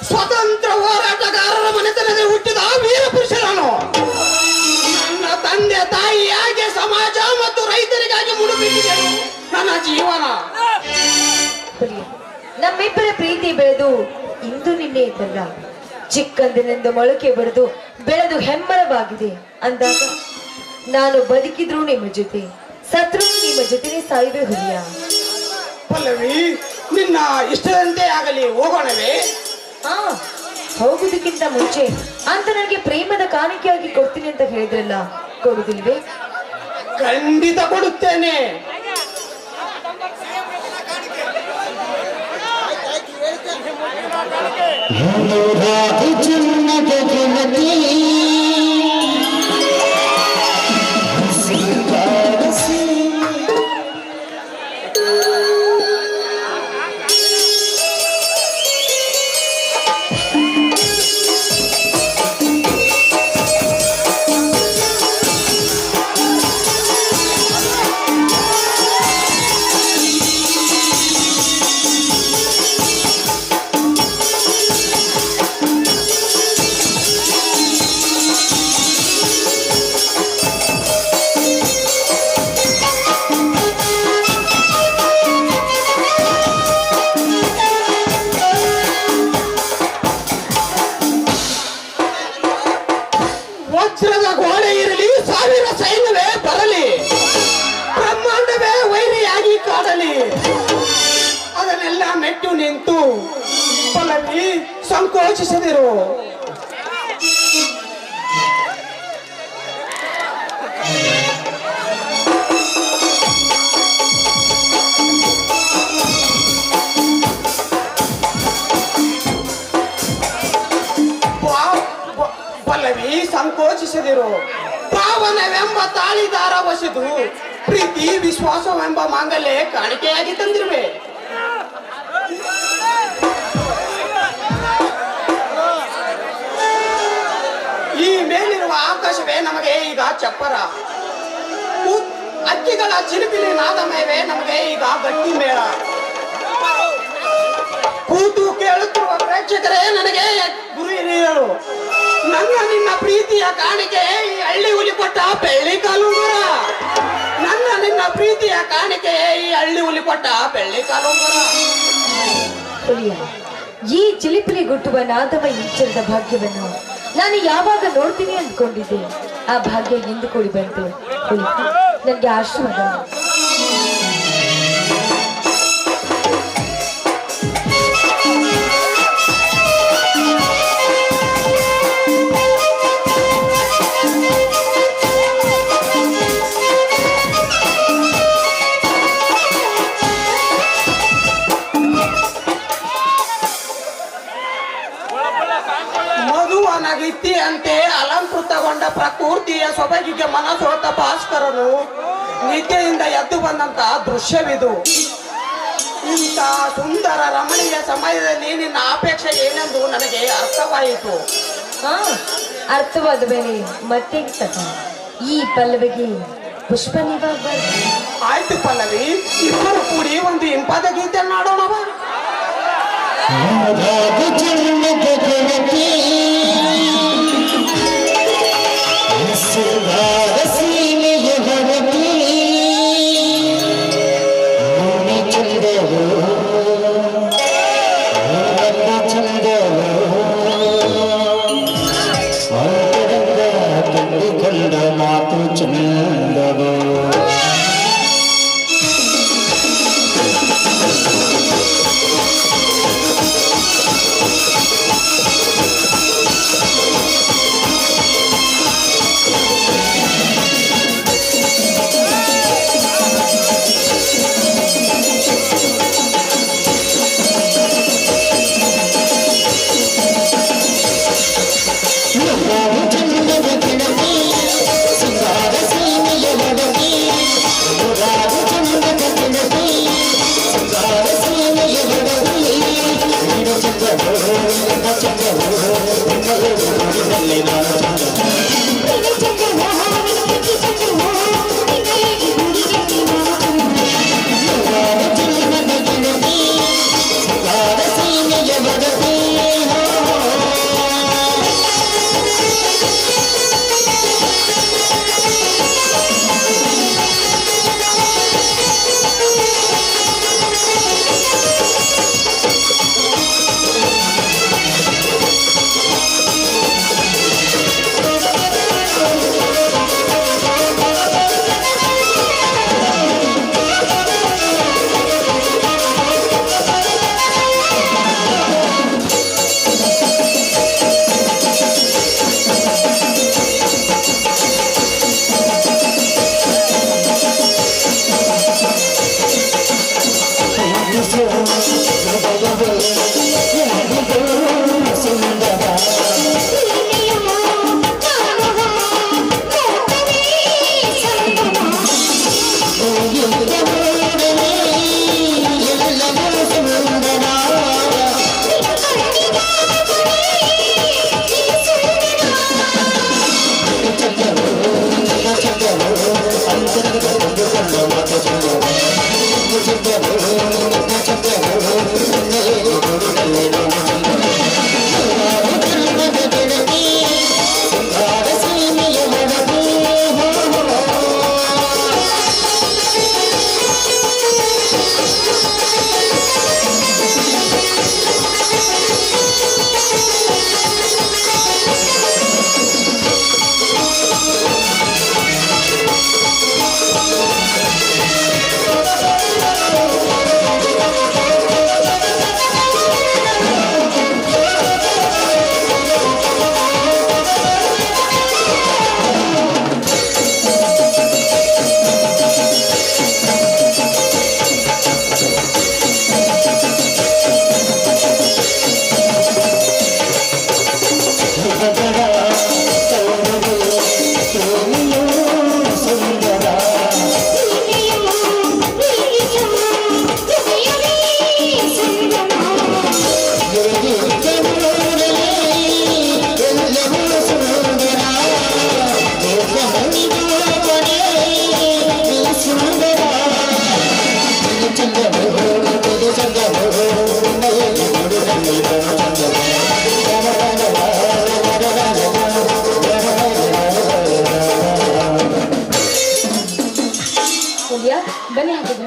ಸ್ವತಂತ್ರ ಹೋರಾಟಗಾರರ ಮನೆತನದಲ್ಲಿ ಹುಟ್ಟಿದ ವೀರ ಪುರುಷ ನಾನು. ನನ್ನ ತಂದೆ ತಾಯಿಯಾಗಿ ಸಮಾಜ ಮತ್ತು ರೈತರಿಗಾಗಿ ಮುಡುಪಿಟ್ಟಿದ್ದೇನೆ ನನ್ನ ಜೀವನ. ಹುಲಿ, ನಮ್ಮಿಬ್ಬರ ಪ್ರೀತಿ ಬೆಳೆದು ಇಂದು ನಿನ್ನೆ ಇದ್ದಲ್ಲ, ಚಿಕ್ಕಂದಿನಿಂದ ಮೊಳಕೆ ಬರೆದು ಬೆಳೆದು ಹೆಮ್ಮರವಾಗಿದೆ ಅಂದಾಗ ನಾನು ಬದುಕಿದ್ರು ನಿಮ್ಮ ಜೊತೆ, ಸತ್ರು ನಿಮ್ಮ ಜೊತೆನೆ ಸಾಯುವೆ ಹುಲಿಯ. ಪಲ್ಲವಿ, ನಿನ್ನ ಇಷ್ಟದಂತೆ ಆಗಲಿ, ಹೋಗೋಣವೇ? ಹಾ, ಹೋಗುದಕ್ಕಿಂತ ಮುಂಚೆ ಅಂತ ನನಗೆ ಪ್ರೇಮದ ಕಾಣಿಕೆಯಾಗಿ ಕೊಡ್ತೀನಿ ಅಂತ ಹೇಳಿದ್ರಲ್ಲ, ಕೊಡುದಿಲ್ವೇ? ಖಂಡಿತ ಕೊಡುತ್ತೇನೆ. ರಾಧು ಚಿನ್ನದ ಗೆಳತಿ ಸಿಂಗಾರಸಿ ವಜ್ರದ ಗೋಡೆ ಇರಲಿ, ಸಾವಿರ ಸೈನ್ಯವೇ ಬರಲಿ, ಬ್ರಹ್ಮಾಂಡವೇ ವೈರಿಯಾಗಿ ಕಾಡಲಿ, ಅದನ್ನೆಲ್ಲ ಮೆಟ್ಟು ನಿಂತು ಪಲ್ಲವಿ ಸಂಕೋಚಿಸದಿರು. ಪಲ್ಲವಿ ಸಂಕೋಚಿಸದಿರು. ಪಾವನವೆಂಬ ತಾಳಿದಾರ ವಸದು ಪ್ರೀತಿ ವಿಶ್ವಾಸವೆಂಬ ಮಾಂಗಲ್ಯ ಕಾಣಿಕೆಯಾಗಿ ತಂದಿರುವೆ. ಈ ಮೇಲಿರುವ ಆಕಾಶವೇ ನಮಗೆ ಈಗ ಚಪ್ಪರ, ಅಕ್ಕಿಗಳ ಚಿಲಿಪಿಲಿ ನಾದಮಯವೇ ನಮಗೆ ಈಗ ಗಟ್ಟಿ ಮೇಳ. ಕೂತು ಕೇಳುತ್ತಿರುವ ಪ್ರೇಕ್ಷಕರೇ ನನಗೆ ಗುರು ಹಿರಿಯರು, ನನ್ನ ನಿನ್ನ ಪ್ರೀತಿಯ ಕಾಣಿಕೆ ಈ ಹಳ್ಳಿ ಹುಲಿ ಕೊಟ್ಟ ಬೆಳ್ಳಿ ಕಾಲುಂಗುರ. ನನ್ನ ನಿನ್ನ ಪ್ರೀತಿಯ ಕಾಣಿಕೆ ಈ ಹಳ್ಳಿ ಹುಲಿ ಕೊಟ್ಟ ಬೆಳ್ಳಿ ಕಾಲುಂಗುರ. ಹುಲಿಯ, ಈ ಚಿಲಿಪಿಲಿ ಗುಟ್ಟುವ ನಾದವ ಇಂಚರದ ಭಾಗ್ಯವನ್ನು ನಾನು ಯಾವಾಗ ನೋಡ್ತೀನಿ ಅಂದ್ಕೊಂಡಿದ್ದೆ, ಆ ಭಾಗ್ಯ ಎಂದು ಕೂಡಿ ಬಂತು. ಹುಲಿ, ನನಗೆ ಆಶೀರ್ವಾದ. ಮಧುವನಗಿತ್ತಿಯಂತೆ ಅಲಂಕೃತಗೊಂಡ ಪ್ರಕೃತಿಯ ಸೊಬಗಿಗೆ ಮನಸೋತ ಭಾಸ್ಕರನು ನಿದ್ದೆಯಿಂದ ಎದ್ದು ಬಂದಂತ ದೃಶ್ಯವಿದು. ಇಂಥ ಸುಂದರ ರಮಣೀಯ ಸಮಯದಲ್ಲಿ ನಿನ್ನ ಅಪೇಕ್ಷೆ ಏನೆಂದು ನನಗೆ ಅರ್ಥವಾಯಿತು. ಹಾ, ಅರ್ಥವಾದ ಮೇಲೆ ಮತ್ತೆ ತಗ. ಈ ಪಲ್ಲವಿಗೆ ಪುಷ್ಪ ನೀವಾಗಬಾರ್ದು. ಆಯ್ತು ಪಲ್ಲವಿ, ಇಬ್ಬರು ಕೂಡಿ ಒಂದು ಇಂಪಾದ ಗೀತೆ ನಾಡೋಣವ. ರಾಧು ಚಿನ್ನದ ಗೆಳತಿ ಸಿಂಗಾರಸಿ ಹೊರತಿ ಮುನಿ ಚಂದವು ಚಂದವು ಅಂತರಂಗ ತುಂಬಿಕೊಂಡ ಮಾತು ಚಂದವು. ಇದೆಯಾ ಬನ್ನಿ ಹಾಕಿದ್ರೆ